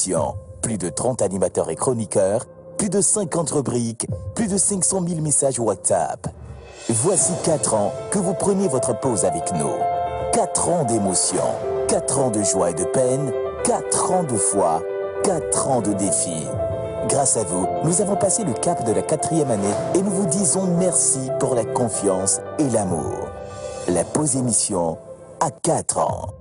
d'émissions, plus de 30 animateurs et chroniqueurs, plus de 50 rubriques, plus de 500 000 messages WhatsApp. Voici 4 ans que vous preniez votre pause avec nous. 4 ans d'émotions, 4 ans de joie et de peine, 4 ans de foi, 4 ans de défis. Grâce à vous, nous avons passé le cap de la 4e année et nous vous disons merci pour la confiance et l'amour. La pause émission à 4 ans.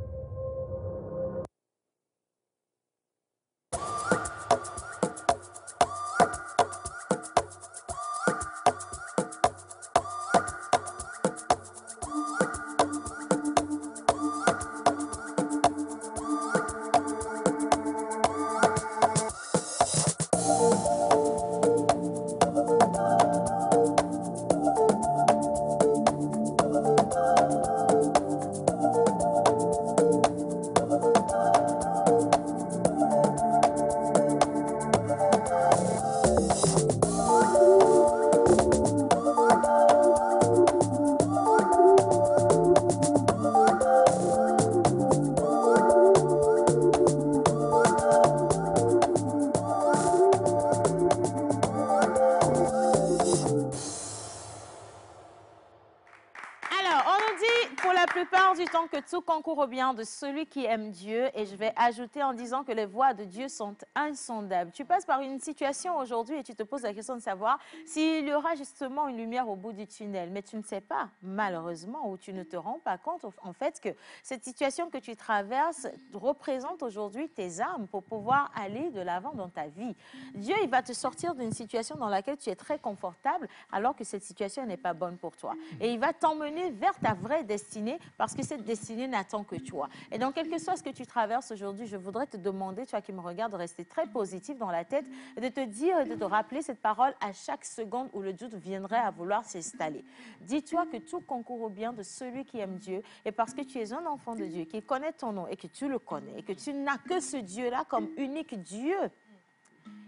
Que tout concourt au bien de celui qui aime Dieu, et je vais ajouter en disant que les voies de Dieu sont insondables. Tu passes par une situation aujourd'hui et tu te poses la question de savoir s'il y aura justement une lumière au bout du tunnel, mais tu ne sais pas, malheureusement, ou tu ne te rends pas compte en fait que cette situation que tu traverses représente aujourd'hui tes armes pour pouvoir aller de l'avant dans ta vie. Dieu, il va te sortir d'une situation dans laquelle tu es très confortable alors que cette situation n'est pas bonne pour toi. Et il va t'emmener vers ta vraie destinée parce que cette destinée n'attend que toi. Et donc, quel que soit ce que tu traverses aujourd'hui, je voudrais te demander, toi qui me regardes, de rester très positif dans la tête et de te dire et de te rappeler cette parole à chaque seconde où le doute viendrait à vouloir s'installer. Dis-toi que tout concourt au bien de celui qui aime Dieu, et parce que tu es un enfant de Dieu, qui connaît ton nom et que tu le connais et que tu n'as que ce Dieu-là comme unique Dieu,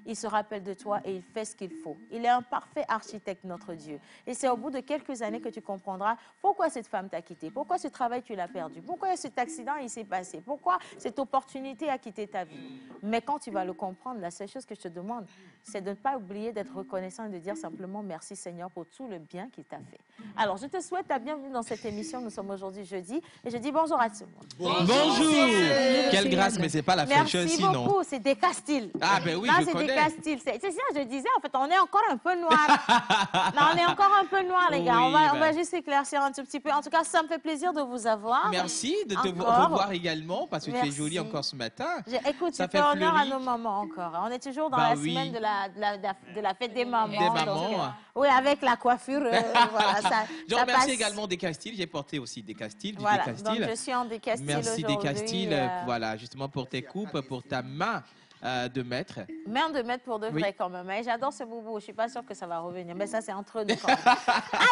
il se rappelle de toi et il fait ce qu'il faut. Il est un parfait architecte, notre Dieu. Et c'est au bout de quelques années que tu comprendras pourquoi cette femme t'a quitté, pourquoi ce travail tu l'as perdu, pourquoi cet accident il s'est passé, pourquoi cette opportunité a quitté ta vie. Mais quand tu vas le comprendre, la seule chose que je te demande, c'est de ne pas oublier d'être reconnaissant et de dire simplement merci Seigneur pour tout le bien qu'il t'a fait. Alors, je te souhaite la bienvenue dans cette émission. Nous sommes aujourd'hui jeudi et je dis bonjour à tout le monde. Bonjour. Quelle grâce, mais c'est pas la fraîcheur sinon. Merci beaucoup, c'est des Castils. Ah ben oui, je connais. Castille. C'est ça, je disais, en fait, on est encore un peu noir. Non, on est encore un peu noir, les gars. Oui, on va juste éclaircir un tout petit peu. En tout cas, ça me fait plaisir de vous avoir. Merci de te revoir également, parce que tu es jolie encore ce matin. Écoute, ça fait honneur à nos mamans encore. On est toujours dans la semaine de la fête des mamans. Des mamans. Donc, oui, avec la coiffure. Voilà, je remercie également des Castils. J'ai porté aussi des Castils. Voilà, donc je suis en des Castils. Merci des Castils, voilà, justement pour tes coupes, pour ta main. De maître. Main de maître pour de vrai quand même. J'adore ce boubou. Je ne suis pas sûre que ça va revenir. Mais ça, c'est entre nous quand même.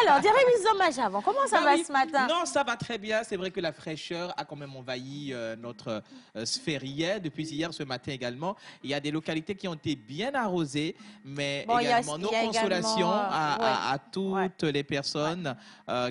Alors, des remises d'hommage avant. Comment ça va ce matin? Non, ça va très bien. C'est vrai que la fraîcheur a quand même envahi notre sphère hier, depuis hier, ce matin également. Il y a des localités qui ont été bien arrosées, mais également nos consolations à toutes les personnes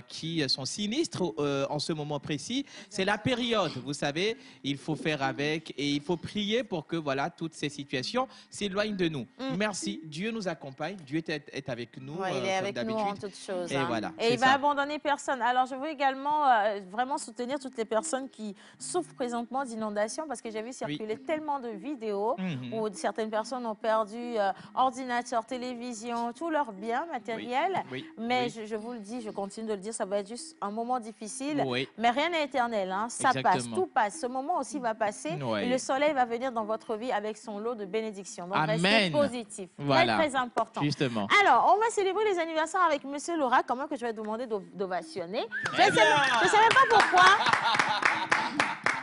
qui sont sinistres en ce moment précis. C'est la période, vous savez. Il faut faire avec et il faut prier pour que, voilà, toutes ces situations s'éloignent de nous. Merci. Dieu nous accompagne. Dieu est avec nous. Il est avec nous en toutes choses. Et, voilà, et il va abandonner personne. Alors, je veux également vraiment soutenir toutes les personnes qui souffrent présentement d'inondations parce que j'ai vu circuler tellement de vidéos où certaines personnes ont perdu ordinateur, télévision, tous leurs biens matériels. Mais je vous le dis, je continue de le dire, ça va être juste un moment difficile. Mais rien n'est éternel. Hein. Ça passe, tout passe. Ce moment aussi va passer et le soleil va venir dans votre vie avec son lot de bénédictions. Donc, restez positif. Voilà. Très, très important. Justement. Alors, on va célébrer les anniversaires avec M. Laura, quand même que je vais demander d'ovationner. Je ne sais même pas pourquoi.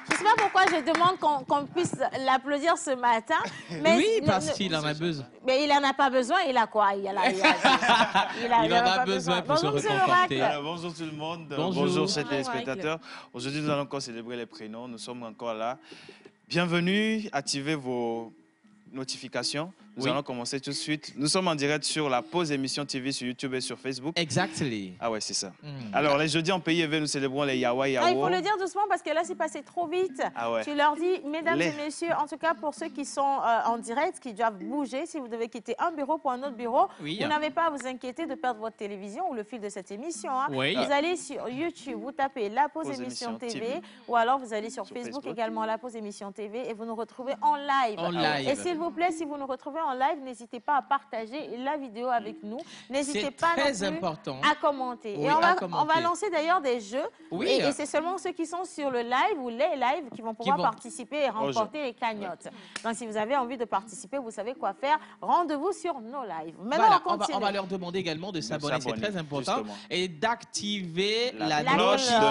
Je ne sais pas pourquoi je demande qu'on puisse l'applaudir ce matin. Mais oui, parce qu'il en a besoin. Mais il n'en a pas besoin. Il a quoi? Il en a besoin pour se réconforter. Bonjour tout le monde. Bonjour chers téléspectateurs. Aujourd'hui, nous allons encore célébrer les prénoms. Nous sommes encore là. Bienvenue, activez vos notifications Nous allons commencer tout de suite. Nous sommes en direct sur la Pause Émission TV sur YouTube et sur Facebook. Exactly. Ah ouais, c'est ça. Alors, les jeudis en pays éveillé, nous célébrons les Yawa Yawo. Il faut le dire doucement parce que là, c'est passé trop vite. Ah ouais. Tu leur dis, mesdames et messieurs, en tout cas pour ceux qui sont en direct, qui doivent bouger, si vous devez quitter un bureau pour un autre bureau, vous n'avez pas à vous inquiéter de perdre votre télévision ou le fil de cette émission. Hein. Oui. Vous allez sur YouTube, vous tapez La Pause Émission TV ou alors vous allez sur Facebook également, La Pause Émission TV et vous nous retrouvez en live. Et s'il vous plaît, si vous nous retrouvez en live, n'hésitez pas à partager la vidéo avec nous. N'hésitez pas non plus à commenter. Oui, et on va lancer d'ailleurs des jeux. Oui. Et c'est seulement ceux qui sont sur le live ou les lives qui vont pouvoir participer et remporter les cagnottes. Donc, si vous avez envie de participer, vous savez quoi faire. Rendez-vous sur nos lives. Maintenant, voilà, on va leur demander également de s'abonner, c'est très important, justement. Et d'activer la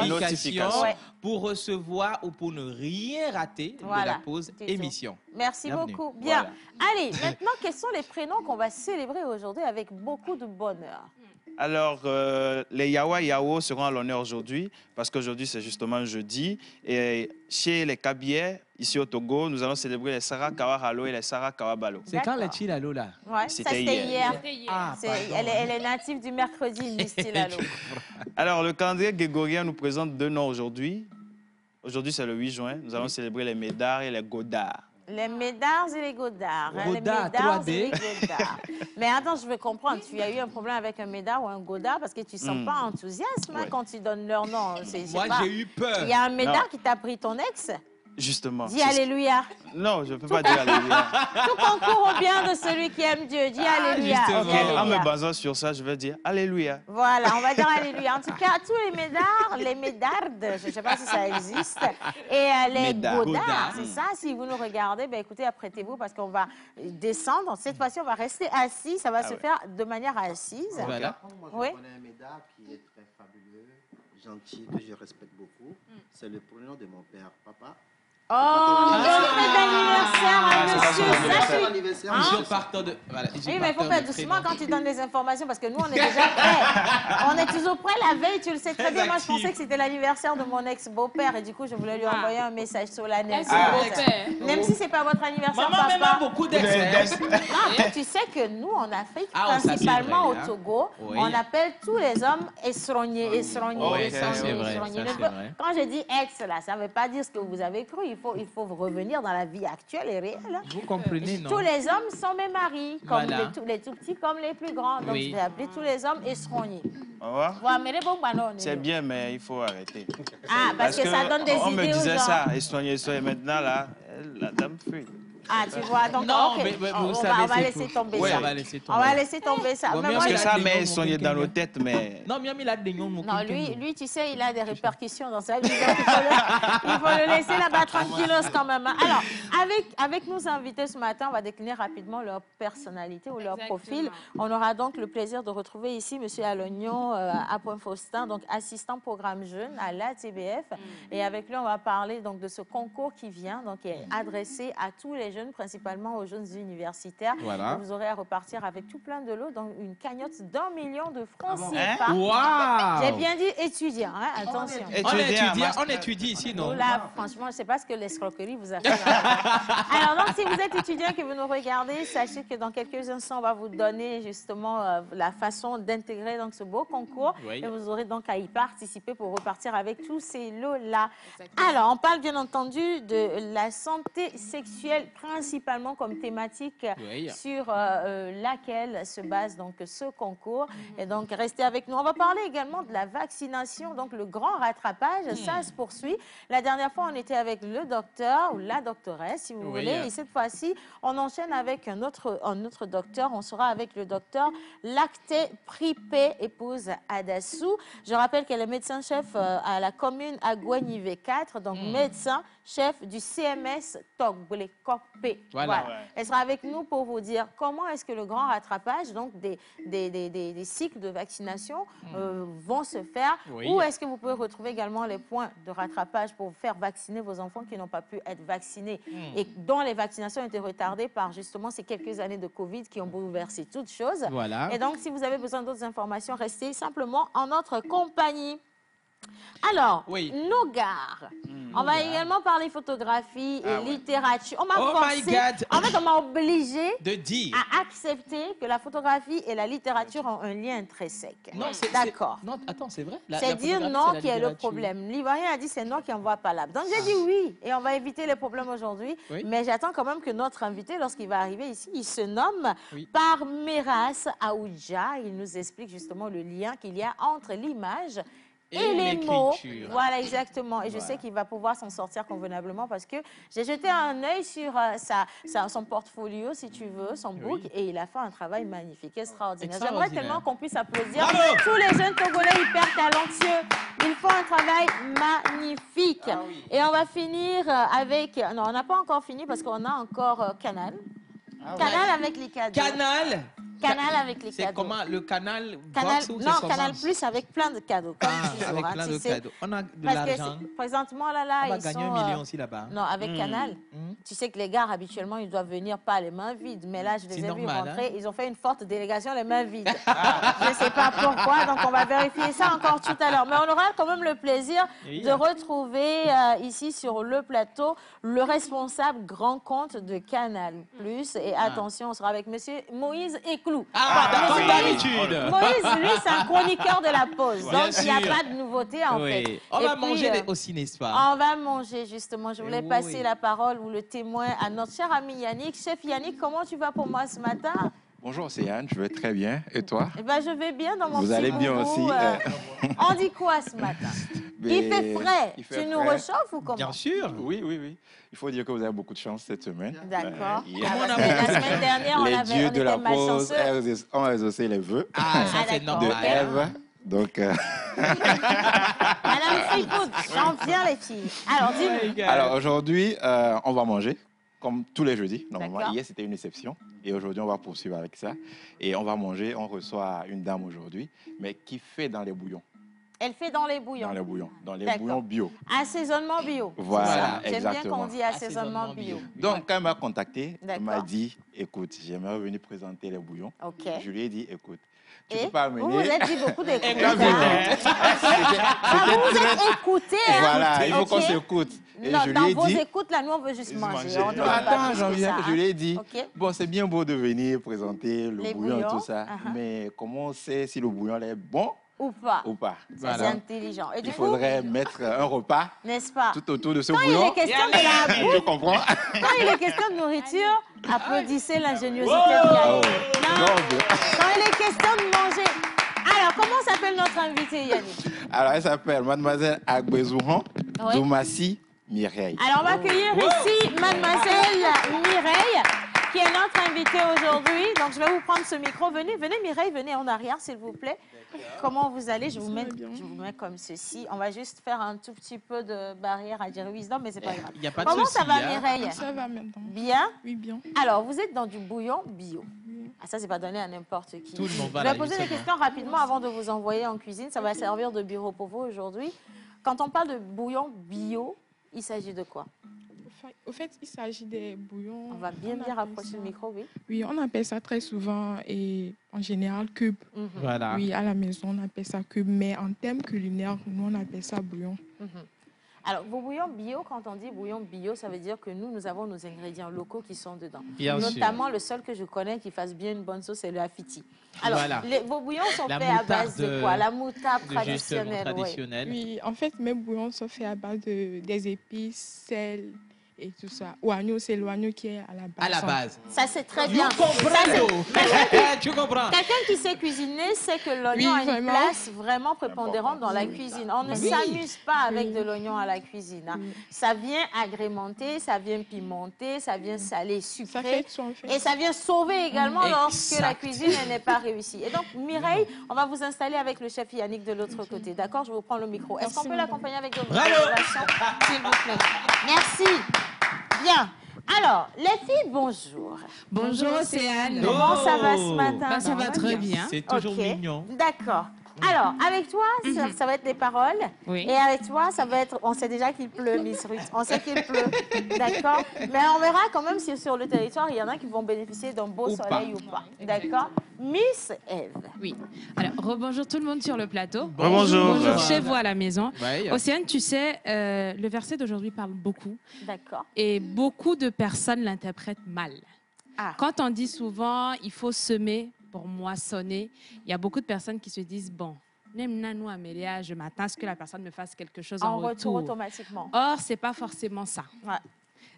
notification pour recevoir ou pour ne rien rater de la pause émission. Merci beaucoup. Bien. Voilà. Allez, maintenant, quels sont les prénoms qu'on va célébrer aujourd'hui avec beaucoup de bonheur? Alors, les Yawa Yawo seront à l'honneur aujourd'hui parce qu'aujourd'hui, c'est justement jeudi. Et chez les Kabiais, ici au Togo, nous allons célébrer les Sarah Kawahalo et les Sarah Kawabalo. C'est quand les Chilalo là? Ouais, c'était hier. Ah, elle est native du mercredi, Miss Chilalo. Alors, le calendrier grégorien nous présente deux noms aujourd'hui. Aujourd'hui, c'est le 8 juin. Nous allons célébrer les Médards et les Godards. Les Médards et les Godards. Les Médards et les Godards. Mais attends, je veux comprendre. Tu as eu un problème avec un Médard ou un Godard parce que tu ne sens pas enthousiasme quand tu donnes leur nom. Moi, j'ai eu peur. Il y a un Médard qui t'a pris ton ex. Justement. Dis Alléluia. Non, je ne peux pas dire Alléluia. Tout concourt au bien de celui qui aime Dieu. Dis Alléluia. Okay. En me basant sur ça, je vais dire Alléluia. Voilà, on va dire Alléluia. En tout cas, tous les Médards, les Médardes, je ne sais pas si ça existe, et les Godards, c'est ça. Si vous nous regardez, ben, écoutez, apprêtez-vous parce qu'on va descendre. Cette fois-ci, on va rester assis. Ça va se faire de manière assise. Voilà. Moi, je connais un Médard qui est très fabuleux, gentil, que je respecte beaucoup. C'est le prénom de mon père, papa. Oh, fête d'anniversaire à monsieur. Oui, mais il faut faire doucement quand tu donnes les informations parce que nous, on est déjà prêts. On est toujours prêts la veille, tu le sais très bien. Moi, je pensais que c'était l'anniversaire de mon ex-beau-père et du coup, je voulais lui envoyer un message solennel. Même si ce n'est pas votre anniversaire, papa. Maman, même beaucoup d'ex. Non, mais tu sais que nous, en Afrique, principalement au Togo, on appelle tous les hommes esrognés. Quand je dis ex, là, ça ne veut pas dire ce que vous avez cru. Il faut revenir dans la vie actuelle et réelle. Vous comprenez, non? Tous les hommes sont mes maris, comme les tout petits comme les plus grands. Donc, je vais appeler tous les hommes esrognés. C'est bien, mais il faut arrêter. Ah, parce que ça donne des idées aux gens. On me disait ça, esroigné, et maintenant, là, la dame fuit. Ah, tu vois, donc non, okay. mais on va laisser tomber ça. On va laisser tomber. On va laisser tomber ça. Mais parce que ça met soigné dans nos têtes, mais... Non, mais il a des noms. Non, lui, tu sais, il a des répercussions dans sa vie. Donc il faut le laisser là-bas tranquillos quand même. Alors, avec nos invités ce matin, on va décliner rapidement leur personnalité ou leur profil. On aura donc le plaisir de retrouver ici M. Alognon à Pointe-Faustin, donc assistant programme jeune à la TBF. Et avec lui, on va parler donc de ce concours qui vient, donc qui est adressé à tous les jeunes, principalement aux jeunes universitaires. Voilà. Vous aurez à repartir avec tout plein de lots, donc une cagnotte d'1 million de francs CFA. Wow. J'ai bien dit étudiant, hein, attention. On étudie ici, non? Là, franchement, je ne sais pas ce que l'escroquerie vous a fait. Alors, donc, si vous êtes étudiant et que vous nous regardez, sachez que dans quelques instants, on va vous donner justement la façon d'intégrer donc ce beau concours. Oui. Et vous aurez donc à y participer pour repartir avec tous ces lots-là. Alors, on parle bien entendu de la santé sexuelle, principalement comme thématique sur laquelle se base donc ce concours. Et donc, restez avec nous. On va parler également de la vaccination, donc le grand rattrapage, ça se poursuit. La dernière fois, on était avec le docteur ou la doctoresse, si vous voulez. Et cette fois-ci, on enchaîne avec un autre docteur. On sera avec le docteur Lacté Pripé, épouse Adassou. Je rappelle qu'elle est médecin-chef à la commune à Guanivé 4, donc médecin-chef du CMS Togbole Kopé. Voilà. Elle sera avec nous pour vous dire comment est-ce que le grand rattrapage, donc des cycles de vaccination vont se faire. Où est-ce que vous pouvez retrouver également les points de rattrapage pour faire vacciner vos enfants qui n'ont pas pu être vaccinés et dont les vaccinations ont été retardées par justement ces quelques années de Covid qui ont bouleversé toutes choses. Voilà. Et donc, si vous avez besoin d'autres informations, restez simplement en notre compagnie. Alors, Oui. nos gares. On va également parler photographie et littérature. On m'a forcé, en fait, on m'a obligé de dire à accepter que la photographie et la littérature ont un lien intrinsèque. Non, c'est d'accord. Non, attends, c'est vrai. C'est dire non qui est le problème. L'Ivoirien a dit c'est non qui n'envoie pas l'âme. Donc j'ai dit oui, et on va éviter les problèmes aujourd'hui. Oui. Mais j'attends quand même que notre invité, lorsqu'il va arriver ici, il se nomme Parmeras Aoudja. Il nous explique justement le lien qu'il y a entre l'image et les mots. Voilà, exactement. Et je sais qu'il va pouvoir s'en sortir convenablement parce que j'ai jeté un œil sur son portfolio, si tu veux, son book, et il a fait un travail magnifique, extraordinaire. J'aimerais tellement qu'on puisse applaudir tous les jeunes Togolais hyper talentueux. Ils font un travail magnifique. Et on va finir avec... Non, on n'a pas encore fini parce qu'on a encore Canal. Canal avec les cadeaux. Canal avec les cadeaux. C'est comment? Le canal Canal, box ou non, Canal Plus avec plein de cadeaux. Comme toujours, avec plein de cadeaux. On a de l'argent. Présentement, là, on va gagner 1 million aussi là-bas. Non, avec Canal. Tu sais que les gars, habituellement, ils doivent venir pas les mains vides. Mais là, je les ai vus rentrer. Hein? Ils ont fait une forte délégation les mains vides. Je ne sais pas pourquoi, donc on va vérifier ça encore tout à l'heure. Mais on aura quand même le plaisir de retrouver ici sur le plateau le responsable grand compte de Canal Plus. Et attention, on sera avec monsieur Moïse Éclou. D'accord, d'habitude. Moïse, lui, c'est un chroniqueur de la pause. Donc, il n'y a pas de nouveauté, en fait. On va manger aussi, n'est-ce pas? On va manger, justement. Je voulais passer la parole ou le témoin à notre cher ami Yannick. Chef Yannick, comment tu vas pour moi ce matin? Bonjour, c'est Yann, je vais très bien. Et toi? Eh ben, je vais bien dans mon Vous allez bien aussi. On dit quoi ce matin? Il fait frais. Tu nous réchauffes ou comment? Bien sûr. Oui. Il faut dire que vous avez beaucoup de chance cette semaine. D'accord. La semaine dernière, les dieux de la pause ont exaucé les vœux de Ève. Donc, Madame Fripoud, j'en viens les filles. Alors, dis-nous. Alors, aujourd'hui, on va manger, comme tous les jeudis. Normalement, hier, c'était une exception. Et aujourd'hui, on va poursuivre avec ça. Et on va manger. On reçoit une dame aujourd'hui, mais qui fait dans les bouillons. Elle fait dans les bouillons. Dans les bouillons bio. Assaisonnement bio. Voilà, j'aime bien qu'on dit assaisonnement bio. Donc, quand elle m'a contacté, elle m'a dit, écoute, j'aimerais venir présenter les bouillons. Je lui ai dit, écoute, tu peux pas amener... Vous vous êtes dit beaucoup d'écoute. Vous êtes écouté. Voilà, il faut qu'on s'écoute. Non, dans vos écoutes, là, nous, on veut juste manger. Attends, je lui ai dit, bon, c'est bien beau de venir présenter le bouillon et tout ça, mais comment on sait si le bouillon est bon ou pas. Ça, c'est intelligent. Et il faudrait mettre un repas, n'est-ce pas, tout autour de ce bouillon. Il est question de la bouffe, je comprends. Quand il est question de nourriture, applaudissez l'ingéniosité de Yannick. Quand il est question de manger. Alors, comment s'appelle notre invitée, Yannick? Alors, elle s'appelle Mademoiselle Agbezouhan Doumassi Mireille. Alors, on va accueillir ici Mademoiselle Mireille, qui est notre invitée aujourd'hui. Donc, je vais vous prendre ce micro. Venez Mireille, venez en arrière, s'il vous plaît. Comment vous allez? Je vous mets comme ceci. On va juste faire un tout petit peu de barrière à dire wisdom, mais c'est pas grave. Y a pas de Comment souci, ça va, Mireille? Ça va maintenant. Bien? Oui, bien. Alors, vous êtes dans du bouillon bio. Ah, ça, c'est pas donné à n'importe qui. Tout le monde va Je vais poser des questions rapidement avant de vous envoyer en cuisine. Ça va servir de bureau pour vous aujourd'hui. Quand on parle de bouillon bio, il s'agit de quoi? Au fait, il s'agit des bouillons... On va bien rapprocher le micro, oui. Oui, on appelle ça très souvent et en général cube. Voilà. Oui, à la maison, on appelle ça cube. Mais en termes culinaires, nous, on appelle ça bouillon. Alors, vos bouillons bio, quand on dit bouillon bio, ça veut dire que nous avons nos ingrédients locaux qui sont dedans. Notamment, le seul que je connais qui fasse bien une bonne sauce, c'est le hafiti. Alors, vos bouillons sont faits à base de quoi? La moutarde traditionnelle. Oui, en fait, mes bouillons sont faits à base des épices, sel et tout ça. Oignon, c'est l'oignon qui est à la base. À la base. Ça, c'est très bien. Tu comprends. Quelqu'un qui sait cuisiner sait que l'oignon a une place vraiment prépondérante dans la cuisine. On ne s'amuse pas avec de l'oignon à la cuisine. Hein. Ça vient agrémenter, ça vient pimenter, ça vient saler, sucrer. Et ça vient sauver également lorsque la cuisine n'est pas réussie. Et donc, Mireille, on va vous installer avec le chef Yannick de l'autre côté. D'accord? Je vous prends le micro. Est-ce qu'on peut l'accompagner avec de l'observation, s'il vous plaît? Merci. Bien. Alors, les filles, bonjour. Bonjour, c'est Anne. Comment ça va ce matin? Ça va très bien. C'est toujours mignon. D'accord. Alors, avec toi, ça va être des paroles. Oui. Et avec toi, ça va être... On sait déjà qu'il pleut, Miss Ruth. On sait qu'il pleut. D'accord? Mais on verra quand même si sur le territoire, il y en a qui vont bénéficier d'un beau soleil ou pas. D'accord? Miss Eve. Oui. Alors, rebonjour tout le monde sur le plateau. Bonjour. Bonjour chez vous à la maison. Ouais. Océane, tu sais, le verset d'aujourd'hui parle beaucoup. D'accord. Et beaucoup de personnes l'interprètent mal. Ah. Quand on dit souvent, il faut semer pour moissonner, il y a beaucoup de personnes qui se disent, bon, je m'attends à ce que la personne me fasse quelque chose en retour. Automatiquement. Or, ce n'est pas forcément ça. Ouais.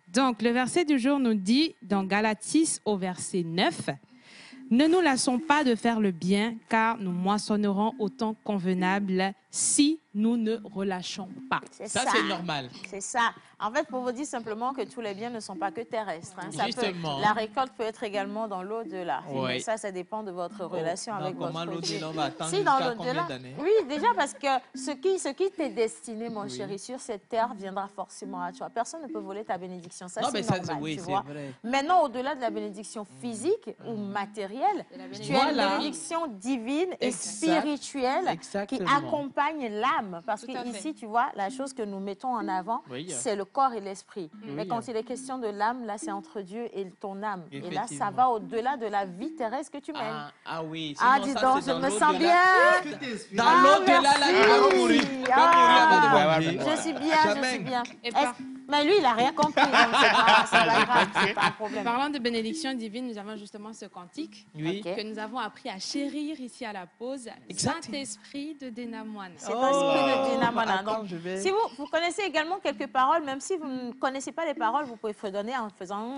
Donc, le verset du jour nous dit, dans Galates 6 au verset 9, « Ne nous lassons pas de faire le bien, car nous moissonnerons au temps convenable si nous ne relâchons pas. » Ça, c'est normal. C'est ça. En fait, pour vous dire simplement que tous les biens ne sont pas que terrestres. Hein. Justement. La récolte peut être également dans l'au-delà. Oui. Ça dépend de votre relation avec votre Dieu. Comment l'au-delà va attendre Si, dans jusqu'à l'au-delà. combien d'années? Oui, déjà parce que ce qui t'est destiné, mon chéri, sur cette terre viendra forcément à toi. Personne ne peut voler ta bénédiction. Ça, c'est normal, oui, tu c'est vois. vrai. Maintenant, au-delà de la bénédiction physique ou matérielle, tu as une bénédiction divine et spirituelle qui accompagne l'âme. Parce qu'ici, tu vois, la chose que nous mettons en avant, c'est le corps et l'esprit. Mais quand il est question de l'âme, là, c'est entre Dieu et ton âme. Et là, ça va au-delà de la vie terrestre que tu mènes. Ah oui. Ah, dis donc, je me sens bien. Dans l'au-delà, là, il va mourir. Je suis bien, je suis bien. Mais lui, il n'a rien compris, donc c'est pas grave, c'est pas un problème. Parlant de bénédiction divine, nous avons justement ce cantique que nous avons appris à chérir ici à la pause. Saint-Esprit de Dénamoine. C'est l'esprit de Dénamoine. Donc, si vous connaissez également quelques paroles, même si vous ne connaissez pas les paroles, vous pouvez fredonner en faisant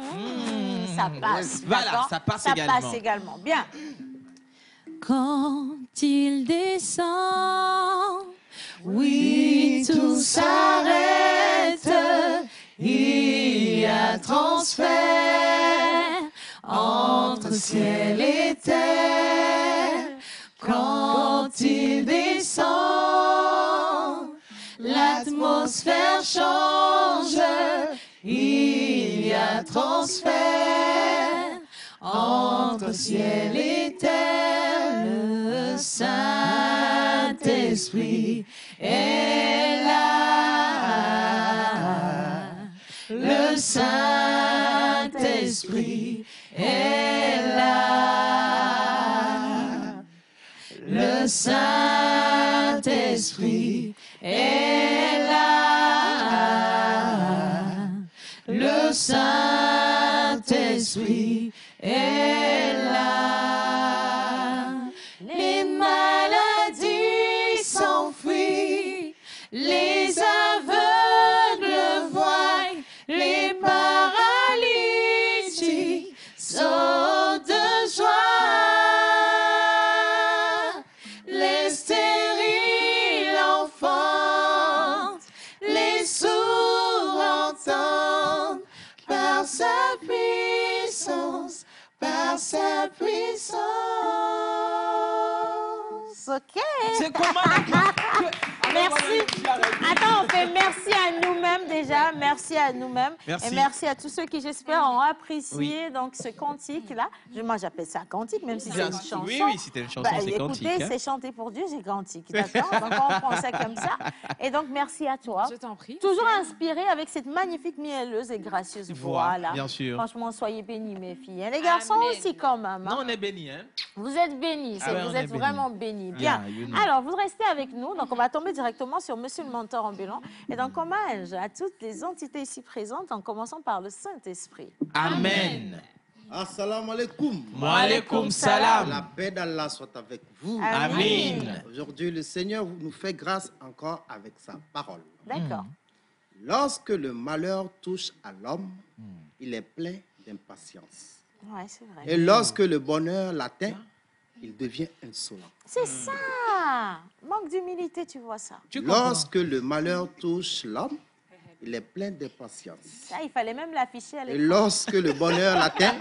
ça passe. Voilà, ça passe également. Ça passe également. Bien. Quand il descend, oui, tout s'arrête. Il y a transfert entre ciel et terre. Quand il descend, l'atmosphère change. Il y a transfert entre ciel et terre. Le Saint-Esprit est là. Le Saint-Esprit est là. Le Saint-Esprit est là. Le Saint-Esprit est là. Les maladies s'enfuient, les aveugles voient, les paralytiques sautent de joie, les stériles enfantent, les sourds entendent, par sa puissance, par sa puissance. OK. C'est comment? Merci. Attends, on fait merci à nous-mêmes déjà. Merci à nous-mêmes. Merci. Et merci à tous ceux qui, j'espère, ont apprécié donc, ce cantique-là. Moi, j'appelle ça cantique, même si c'est une chanson. Oui, c'était une chanson, c'est cantique. Écoutez, c'est chanté pour Dieu, c'est cantique. D'accord? Donc, on prend ça comme ça. Et donc, merci à toi. Je t'en prie. Toujours inspiré avec cette magnifique, mielleuse et gracieuse voix là. Bien sûr. Franchement, soyez bénis, mes filles. Les garçons aussi, quand même. Non, on est bénis, hein? Vous êtes bénis, vous êtes vraiment bénis. Bien. Yeah, Alors, vous restez avec nous. Donc, on va tomber directement sur Monsieur le mentor ambulant. Et donc, hommage à toutes les entités ici présentes, en commençant par le Saint-Esprit. Amen. Assalamu alaikum. Wa alaikum salam. La paix d'Allah soit avec vous. Amen. Aujourd'hui, le Seigneur nous fait grâce encore avec sa parole. D'accord. Lorsque le malheur touche à l'homme, il est plein d'impatience. Ouais, c'est vrai. Et lorsque le bonheur l'atteint, il devient insolent. C'est ça. Manque d'humilité, tu vois ça. Lorsque le malheur touche l'homme, il est plein d'impatience. Ça, il fallait même l'afficher à Et l'écran. lorsque le bonheur l'atteint,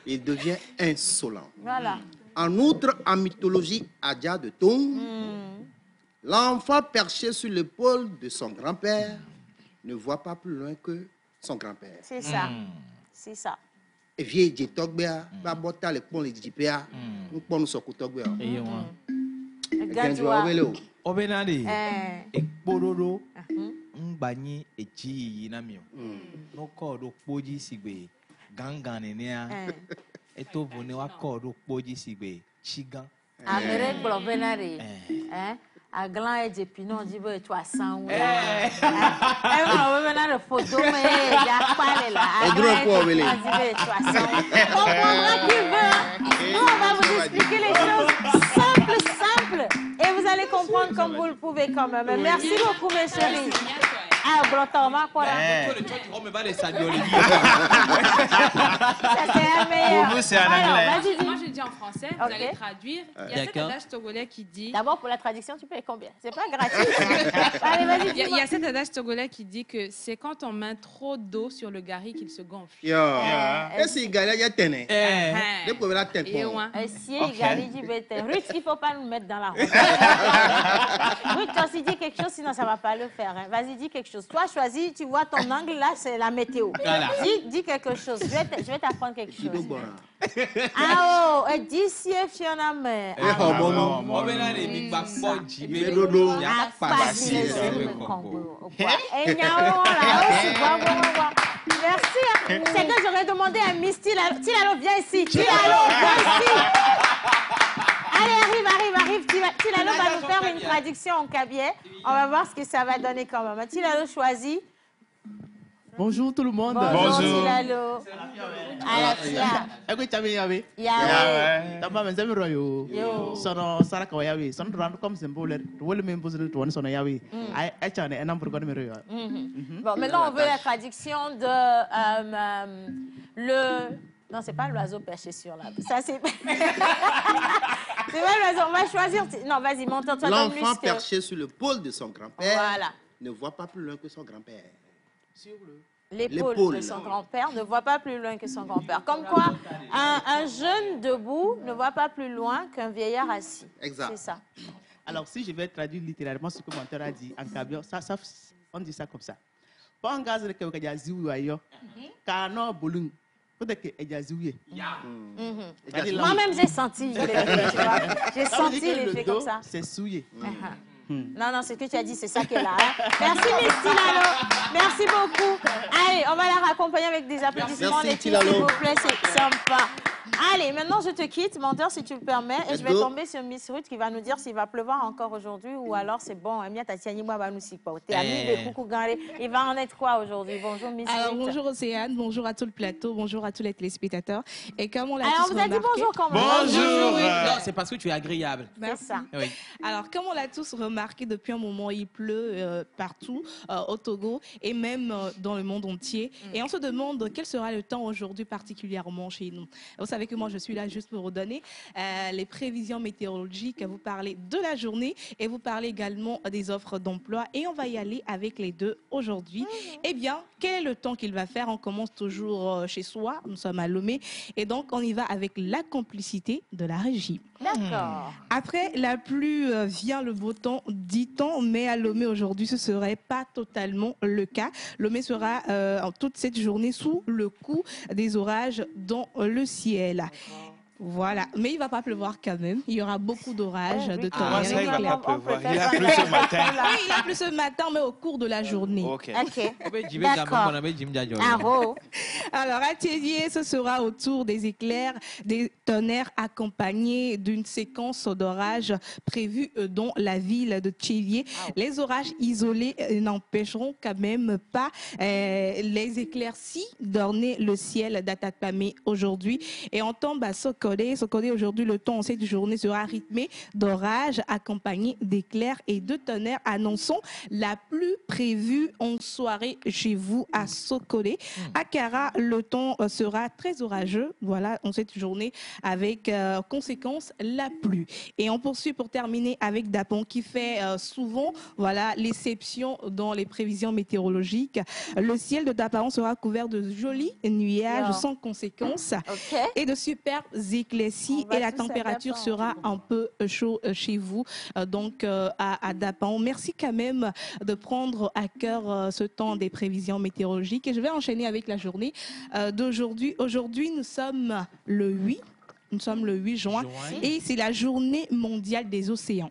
il devient insolent. Voilà. En outre, en mythologie Adja de Tung, l'enfant perché sur l'épaule de son grand-père ne voit pas plus loin que son grand-père. C'est ça. C'est ça. Et vieux Djetogbea, va botter les ponts les Djipea, nous prenons ce Kotogbea. Gadjoua. Obenade. Ekpororo. Mbani echi yinamio. No kodo poji sigbe. Ganganenea. Eto vone wa kodo poji sigbe. Chigan. Amere Globenade. Aglan et Jepinon dit que tu as 100 euros. On va venir le photo, mais il y a pas là. Aglan et Jepinon dit que tu as 100 euros. On comprendra qui veut. Nous, on va vous expliquer les choses simples. Et vous allez comprendre comme vous le pouvez quand même. Merci beaucoup, mes chéris. Ah, Brotoma, quoi là? On me va les saluer. C'est meilleur. Pour vous, c'est en anglais. Moi, je dis en français, vous allez traduire. Il y a cet adage togolais qui dit... D'abord, pour la traduction, tu payes combien? C'est pas gratuit. Allez, vas-y, il y a cet adage togolais qui dit que c'est quand on met trop d'eau sur le gari qu'il se gonfle. Est-ce qu'il y a tene? Le problème là, t'es quoi? Si il y a dit bête, Ruth, il faut pas nous mettre dans la route. Ruth, toi, si dis quelque chose, sinon ça va pas le faire. Vas-y, dis quelque chose. Toi, choisis, tu vois ton angle là, c'est la météo. Voilà. Dis quelque chose. Je vais t'apprendre quelque chose. Ah oh, d'ici Fiona mais. Merci. C'est que j'aurais demandé à Miss Tilalo, viens ici. Tilalo, viens ici. Allez, arrive. Tilalo va nous faire une traduction en cabiais. On va voir ce que ça va donner quand même. Tilalo choisit. Bonjour tout le monde. Bonjour Tilalo. Alafia. Ego chami yawe. Yawe. Tamba menzemi royo. Yo. Sono sara kawa yawe. Sono rando comme symbole. Wole même pose le tourne sono yawe. Ai chane enam pour connaître royo. Bon, maintenant on veut la traduction de le. Non, c'est pas l'oiseau perché sur l'arbre. Ça, c'est. C'est pas l'oiseau. On va choisir. Non, vas-y, montre-toi. L'enfant perché sur le pôle de son grand-père voilà. Ne voit pas plus loin que son grand-père. Sur l'épaule de son grand-père ne voit pas plus loin que son grand-père. Comme quoi, un jeune debout ne voit pas plus loin qu'un vieillard assis. Exact. C'est ça. Alors, si je vais traduire littéralement ce que mon père a dit en cabio, on dit ça comme ça. Pas un gaz que vous avez dit, car non, boulung. Peut-être que moi-même, j'ai senti l'effet. J'ai senti l'effet comme ça. C'est souillé. Non, ce que tu as dit, c'est ça qui est là. Hein. Merci, Miss Tilalo. Merci beaucoup. Allez, on va la raccompagner avec des applaudissements. Merci, Tilalo. S'il vous plaît, c'est sympa. Allez, maintenant, je te quitte, menteur, si tu le permets. Et je vais tomber sur Miss Ruth qui va nous dire s'il va pleuvoir encore aujourd'hui ou alors c'est bon. Il va en être quoi aujourd'hui? Bonjour, Miss Ruth. Alors, bonjour, Océane. Bonjour à tout le plateau. Bonjour à tous les téléspectateurs. Et comme on l'a tous on vous a dit bonjour quand même. Bonjour. Non, c'est parce que tu es agréable. C'est ça. Oui. Alors, comme on l'a tous remarqué depuis un moment, il pleut partout au Togo et même dans le monde entier. Et on se demande quel sera le temps aujourd'hui particulièrement chez nous. Vous savez que moi, je suis là juste pour vous donner les prévisions météorologiques, vous parler de la journée et vous parler également des offres d'emploi. Et on va y aller avec les deux aujourd'hui. Eh bien, quel est le temps qu'il va faire? On commence toujours chez soi, nous sommes à Lomé. Et donc, on y va avec la complicité de la régie. D'accord. Après la pluie vient le beau temps, dit-on, mais à Lomé aujourd'hui, ce ne serait pas totalement le cas. Lomé sera en toute cette journée sous le coup des orages dans le ciel. Voilà, mais il ne va pas pleuvoir quand même. Il y aura beaucoup d'orages, de tonnerres. Il va pleuvoir. Il a plu ce matin. Oui, il a plu ce matin, mais au cours de la journée. Ok. D'accord. Alors, à Thiédié, ce sera autour des éclairs, des tonnerres accompagnés d'une séquence d'orages prévue dans la ville de Thiédié. Les orages isolés n'empêcheront quand même pas les éclaircies d'orner le ciel d'Atatpamé aujourd'hui. Et on tombe à Sokode. Aujourd'hui, le temps en cette journée sera rythmé d'orages accompagnés d'éclairs et de tonnerres, annonçant la pluie prévue en soirée chez vous à Sokode. À Kara, le temps sera très orageux, voilà, en cette journée, avec conséquence la pluie. Et on poursuit pour terminer avec Dapon qui fait souvent, voilà, l'exception dans les prévisions météorologiques. Le ciel de Dapon sera couvert de jolis nuages sans conséquence et de superbes éclaircies et la température sera un peu chaud chez vous, donc à Dapon. Merci quand même de prendre à cœur ce temps des prévisions météorologiques et je vais enchaîner avec la journée d'aujourd'hui. Aujourd'hui, nous sommes le 8 juin et c'est la journée mondiale des océans.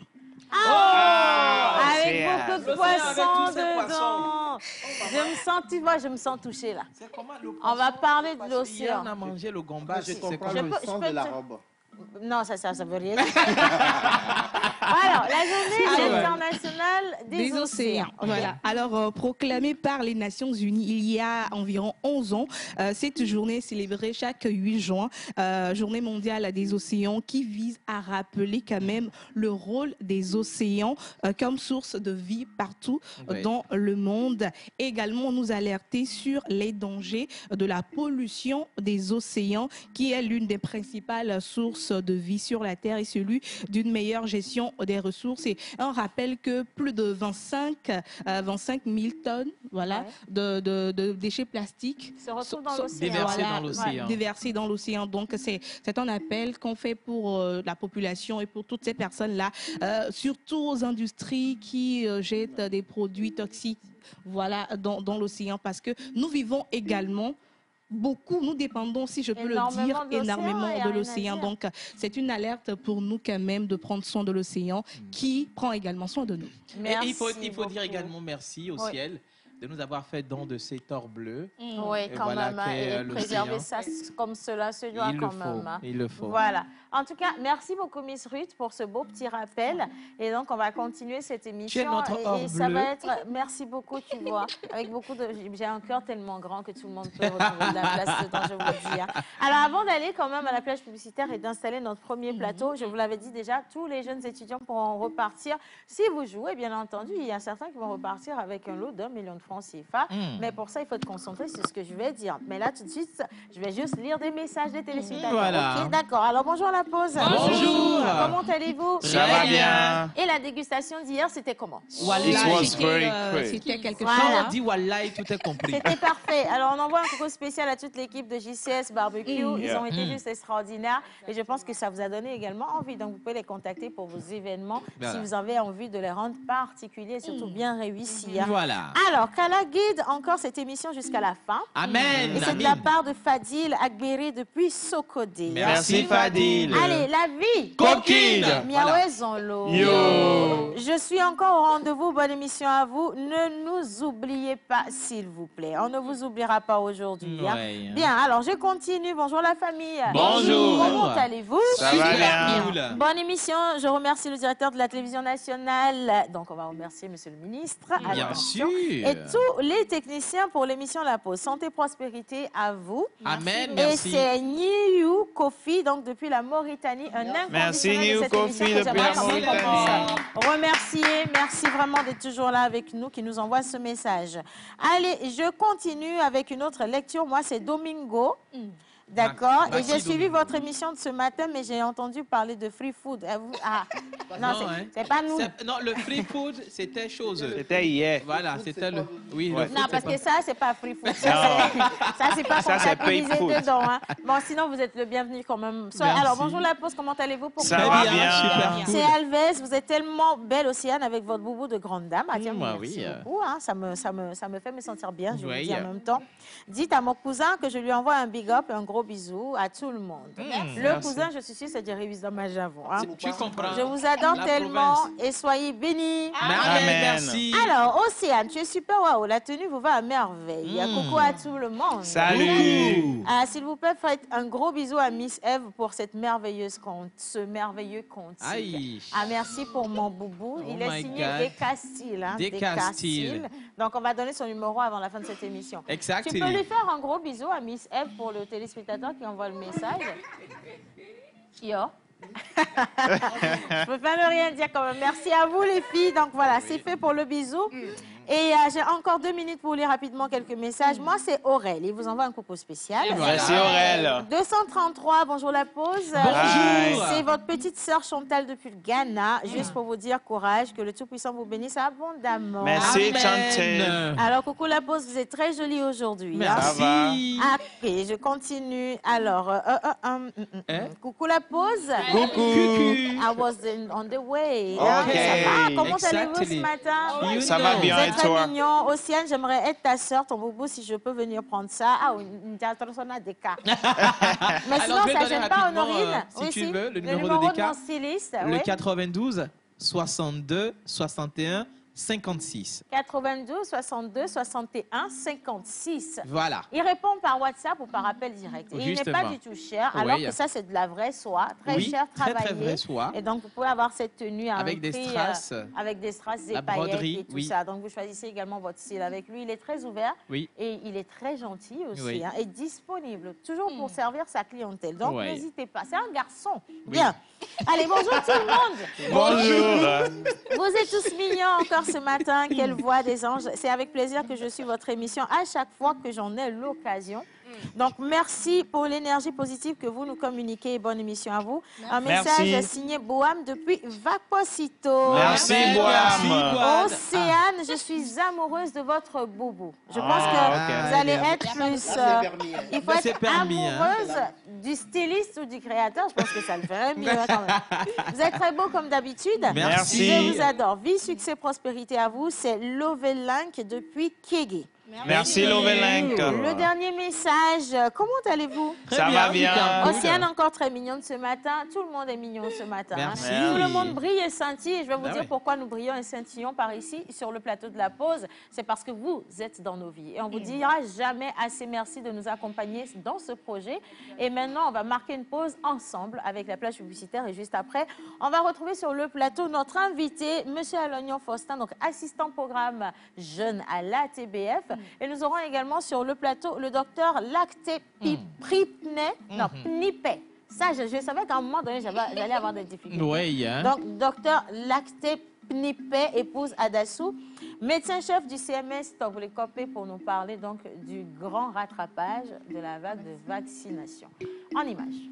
Avec beaucoup de poissons dedans. Je me sens, tu vois, je me sens touchée là. On va parler de l'océan. On a mangé le gamba. Je comprends le sens de la robe. Non, ça veut rien dire. Alors, la journée internationale des océans. Voilà. Alors, proclamée par les Nations Unies il y a environ 11 ans, cette journée est célébrée chaque 8 juin, journée mondiale des océans, qui vise à rappeler quand même le rôle des océans comme source de vie partout dans le monde. Également, nous alerter sur les dangers de la pollution des océans, qui est l'une des principales sources de vie sur la Terre, et celui d'une meilleure gestion des ressources. Et on rappelle que plus de 25 000 tonnes de déchets plastiques se retrouvent dans l'océan. Déversés dans l'océan. Donc, c'est un appel qu'on fait pour la population et pour toutes ces personnes-là, surtout aux industries qui jettent des produits toxiques dans l'océan, parce que nous vivons également nous dépendons, si je peux le dire, énormément de l'océan. Donc, c'est une alerte pour nous quand même de prendre soin de l'océan, qui prend également soin de nous. Il faut dire également merci au ciel de nous avoir fait don de ces torts bleus. Oui, quand même. Et préserver ça comme cela se doit quand même. Il le faut. Voilà. En tout cas, merci beaucoup, Miss Ruth, pour ce beau petit rappel. Et donc, on va continuer cette émission. Et ça va être... Merci beaucoup, tu vois. Avec beaucoup de... J'ai un cœur tellement grand que tout le monde peut retrouver de la place dedans, je vous le dis. Alors, avant d'aller quand même à la plage publicitaire et d'installer notre premier plateau, je vous l'avais dit déjà, tous les jeunes étudiants pourront repartir. Si vous jouez, bien entendu, il y a certains qui vont repartir avec un lot d'1 million de francs CFA. Mais pour ça, il faut te concentrer sur ce que je vais dire. Mais là, tout de suite, je vais juste lire des messages des téléspectateurs. Voilà. Ok, d'accord. Alors, bonjour à la pause. Bonjour. Comment allez-vous? Ça va bien. Et la dégustation d'hier, c'était comment? C'était quelque chose. Quand on dit Wallahi, tout est compris. C'était parfait. Alors, on envoie un coucou spécial à toute l'équipe de JCS Barbecue. Ils ont été juste extraordinaires. Et je pense que ça vous a donné également envie. Donc, vous pouvez les contacter pour vos événements si vous avez envie de les rendre particuliers et surtout bien réussis. Voilà. Alors, Kala guide encore cette émission jusqu'à la fin. Amen. Et c'est de la part de Fadil Agberi depuis Sokodé. Merci Fadil. Allez, la vie coquine. Miaoué Zonlo. Yo. Je suis encore au rendez-vous. Bonne émission à vous. Ne nous oubliez pas, s'il vous plaît. On ne vous oubliera pas aujourd'hui. Bien, alors je continue. Bonjour la famille. Bonjour. Comment allez-vous? Ça va bien. Bonne émission. Je remercie le directeur de la télévision nationale. Donc, on va remercier monsieur le ministre. Bien sûr. Et tous les techniciens pour l'émission La Pause. Santé et prospérité à vous. Amen. Et Merci. c'est Niou Kofi, donc depuis la Mauritanie, un inconditionnel Merci, de Niou cette Kofi, émission que depuis la j'aimerais Mauritanie. remercier. Merci vraiment d'être toujours là avec nous, qui nous envoie ce message. Allez, je continue avec une autre lecture. Moi, c'est Domingo. D'accord. Et j'ai suivi votre émission de ce matin, mais j'ai entendu parler de free food. Non, c'est pas nous. Non, le free food, c'était chose. C'était hier. Voilà, c'était le... Oui, Non, parce que ça, c'est pas free food. Ça, c'est pas Ça, c'est pay comptabilisé food. dedans. Hein. Bon, sinon, vous êtes le bienvenu quand même. Alors, bonjour la pause, comment allez-vous? Ça va bien. Super cool. C'est Alves, vous êtes tellement belle, Océane, avec votre boubou de grande dame. Tiens, merci beaucoup. Hein. Ça me fait me sentir bien, je vous le dis en même temps. Dites à mon cousin que je lui envoie un big up, un gros bisou à tout le monde. Le cousin, je suis sûre, c'est Jerry Wisdom-Majavon. Hein. Tu comprends. Je vous adore tellement et soyez bénis. Amen. Merci. Alors, Océane, tu es super, waouh, la tenue vous va à merveille. Coucou à tout le monde. Salut. S'il vous plaît, faites un gros bisou à Miss Eve pour ce merveilleux compte. Merci pour mon boubou. Il est signé Descastil. Descastil. Donc, on va donner son numéro avant la fin de cette émission. Exact. Tu peux lui faire un gros bisou à Miss Eve pour le téléspectateur qui envoie le message. Yo. Je peux pas ne rien dire quand même. Merci à vous les filles. Donc voilà, c'est fait pour le bisou. Et j'ai encore 2 minutes pour lire rapidement quelques messages. Moi, c'est Aurel. Il vous envoie un coucou spécial. Merci Aurel. 233, bonjour la pause. Bonjour. C'est votre petite sœur Chantal depuis le Ghana. Juste pour vous dire courage, que le Tout-Puissant vous bénisse abondamment. Merci Amen. Chantal. Alors, coucou la pause, vous êtes très jolie aujourd'hui. Merci. Ok, je continue. Alors, coucou la pause. Coucou. I was on the way. Ok. Ça va? Comment allez-vous ce Exactly. matin? Ça va bien Vous et êtes très toi? mignon. Océane, j'aimerais être ta sœur, ton boubou, si je peux venir prendre ça. On a des cas. Mais Alors, sinon, je vais ça donner gêne pas rapidement, Honorine? si tu veux, le numéro de de Descartes. mon styliste. Le Oui. 92 62 61 56. 82 62 61 56. Voilà. Il répond par WhatsApp ou par appel direct. Et il n'est pas du tout cher, alors que ça, c'est de la vraie soie, très cher, travaillée. Très vraie soie. Et donc, vous pouvez avoir cette tenue à avec des strass, avec des strass, des la paillettes broderie, et tout ça. Donc, vous choisissez également votre style avec lui. Il est très ouvert et il est très gentil aussi hein, et disponible, toujours pour servir sa clientèle. Donc, n'hésitez pas. C'est un garçon. Bien. Allez, bonjour tout le monde. Bonjour. Vous êtes tous mignons encore ce matin. Quelle voix des anges. C'est avec plaisir que je suis votre émission à chaque fois que j'en ai l'occasion. Donc, merci pour l'énergie positive que vous nous communiquez. Bonne émission à vous. Un message signé Boam depuis Vaposito. Merci, Boam. Océane, je suis amoureuse de votre boubou. Je pense que vous allez être plus... il faut être amoureuse du styliste ou du créateur. Je pense que ça le ferait mieux quand même. Vous êtes très beau comme d'habitude. Merci. Je vous adore. Vie, succès, prospérité à vous. C'est Lovelank depuis Kégué. Merci Lovelank. Le dernier message, comment allez-vous? Ça va bien. Océane encore très mignonne ce matin. Tout le monde est mignon ce matin. Merci. Tout le monde brille et scintille. Et je vais vous dire pourquoi nous brillons et scintillons par ici, sur le plateau de la pause. C'est parce que vous êtes dans nos vies. Et on vous dira jamais assez merci de nous accompagner dans ce projet. Et maintenant, on va marquer une pause ensemble avec la plage publicitaire. Et juste après, on va retrouver sur le plateau notre invité, M. Alognon Faustin, donc assistant programme jeune à l'ATBF. Et nous aurons également sur le plateau le docteur Lacté Pripney, non, Pnipet. Ça, je savais qu'à un moment donné, j'allais avoir des difficultés. Oui, hein? Donc, docteur Lacté Pnipet, épouse Adassou, médecin-chef du CMS Toblecopé pour nous parler donc du grand rattrapage de la vague de vaccination. En images.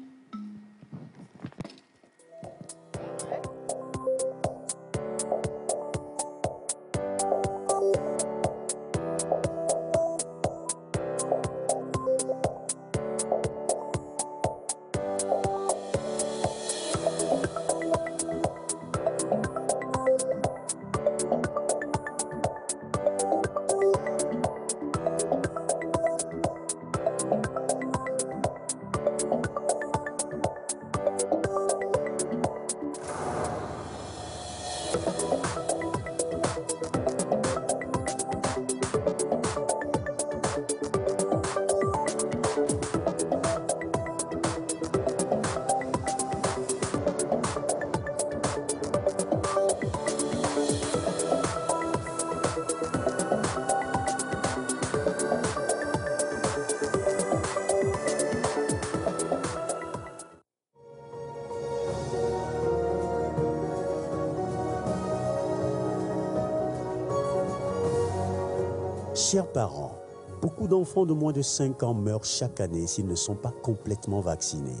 Chers parents, beaucoup d'enfants de moins de 5 ans meurent chaque année s'ils ne sont pas complètement vaccinés.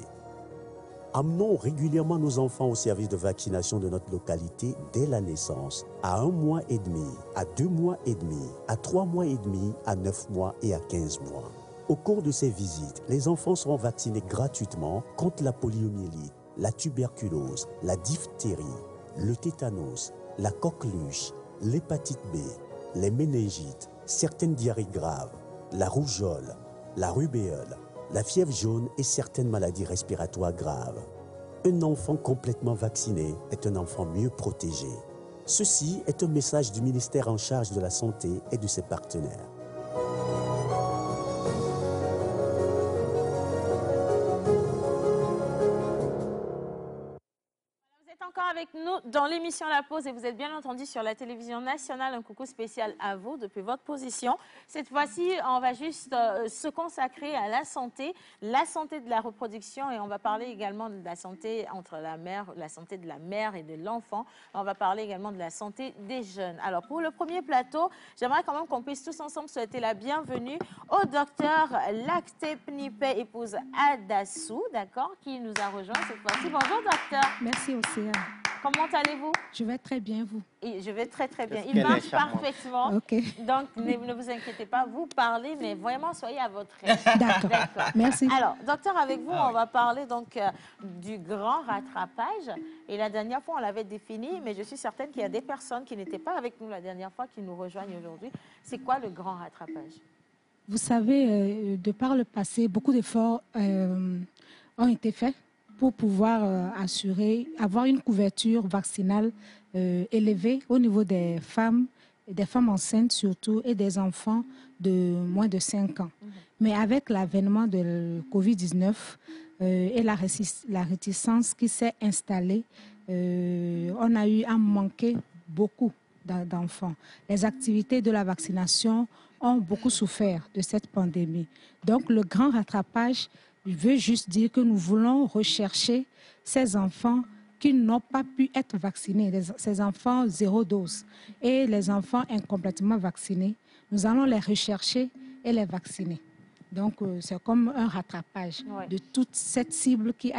Amenons régulièrement nos enfants au service de vaccination de notre localité dès la naissance, à 1 mois et demi, à 2 mois et demi, à 3 mois et demi, à 9 mois et à 15 mois. Au cours de ces visites, les enfants seront vaccinés gratuitement contre la poliomyélite, la tuberculose, la diphtérie, le tétanos, la coqueluche, l'hépatite B, les méningites, certaines diarrhées graves, la rougeole, la rubéole, la fièvre jaune et certaines maladies respiratoires graves. Un enfant complètement vacciné est un enfant mieux protégé. Ceci est un message du ministère en charge de la Santé et de ses partenaires. Avec nous dans l'émission La Pause et vous êtes bien entendu sur la télévision nationale. Un coucou spécial à vous depuis votre position. Cette fois-ci, on va juste se consacrer à la santé de la reproduction et on va parler également de la santé entre la santé de la mère et de l'enfant. On va parler également de la santé des jeunes. Alors pour le premier plateau, j'aimerais quand même qu'on puisse tous ensemble souhaiter la bienvenue au docteur Lacté Pnipet, épouse Adassou, d'accord, qui nous a rejoint cette fois-ci. Bonjour docteur. Merci Océane. Comment allez-vous? Je vais très bien, vous? Et je vais très très bien. Il marche parfaitement. Okay. Donc ne vous inquiétez pas, vous parlez, mais vraiment soyez à votre aise. D'accord. Merci. Alors, docteur, avec vous, on va parler donc du grand rattrapage. Et la dernière fois, on l'avait défini, mais je suis certaine qu'il y a des personnes qui n'étaient pas avec nous la dernière fois qui nous rejoignent aujourd'hui. C'est quoi le grand rattrapage? Vous savez, de par le passé, beaucoup d'efforts ont été faits pour pouvoir avoir une couverture vaccinale élevée au niveau des femmes enceintes surtout, et des enfants de moins de 5 ans. Mais avec l'avènement de Covid-19 et la réticence qui s'est installée, on a eu à manquer beaucoup d'enfants. Les activités de la vaccination ont beaucoup souffert de cette pandémie. Donc le grand rattrapage veut juste dire que nous voulons rechercher ces enfants qui n'ont pas pu être vaccinés, ces enfants 0 dose et les enfants incomplètement vaccinés. Nous allons les rechercher et les vacciner. Donc c'est comme un rattrapage de toute cette cible qui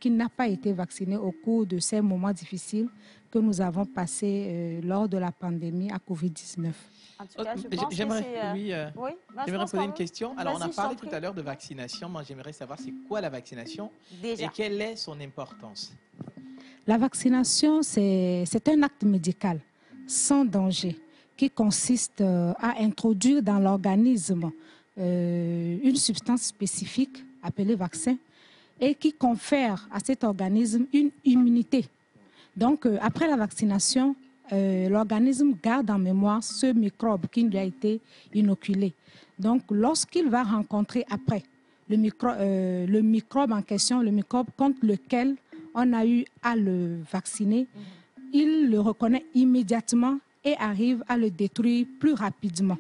n'a pas été vaccinée au cours de ces moments difficiles que nous avons passés lors de la pandémie à Covid-19. J'aimerais poser une question. Alors, on a parlé tout à l'heure de vaccination. Moi, j'aimerais savoir c'est quoi la vaccination et quelle est son importance. La vaccination, c'est un acte médical sans danger qui consiste à introduire dans l'organisme une substance spécifique appelée vaccin et qui confère à cet organisme une immunité. Donc, après la vaccination, l'organisme garde en mémoire ce microbe qui lui a été inoculé. Donc, lorsqu'il va rencontrer après le microbe en question, le microbe contre lequel on a eu à le vacciner, il le reconnaît immédiatement et arrive à le détruire plus rapidement.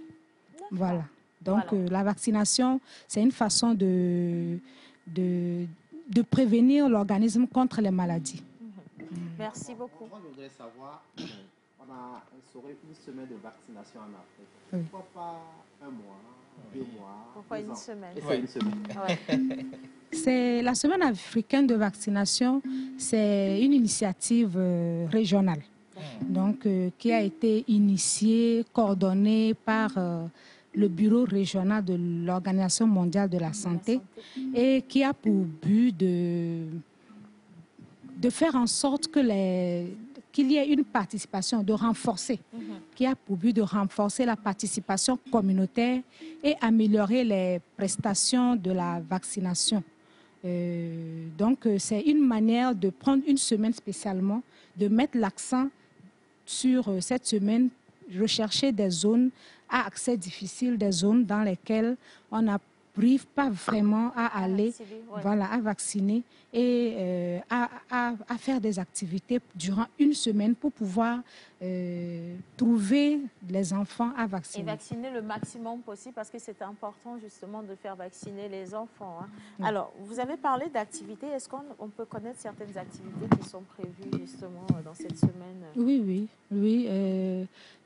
Voilà. Donc, la vaccination, c'est une façon de prévenir l'organisme contre les maladies. Merci beaucoup. Moi, je voudrais savoir, on a instauré une semaine de vaccination en Afrique. Pourquoi pas un mois, 2 mois? Pourquoi une semaine? Pourquoi une semaine? C'est la semaine africaine de vaccination, c'est une initiative régionale. Donc, qui a été initiée, coordonnée par le bureau régional de l'Organisation mondiale de la santé et qui a pour but de faire en sorte qu'il y ait une participation, de renforcer, qui a pour but de renforcer la participation communautaire et améliorer les prestations de la vaccination. Donc, c'est une manière de prendre une semaine spécialement, de mettre l'accent sur cette semaine, rechercher des zones à accès difficile, des zones dans lesquelles on n'arrive pas vraiment à aller, à vacciner et à faire des activités durant une semaine pour pouvoir trouver les enfants à vacciner. Et vacciner le maximum possible parce que c'est important justement de faire vacciner les enfants. Alors, vous avez parlé d'activités. Est-ce qu'on peut connaître certaines activités qui sont prévues justement dans cette semaine? Oui.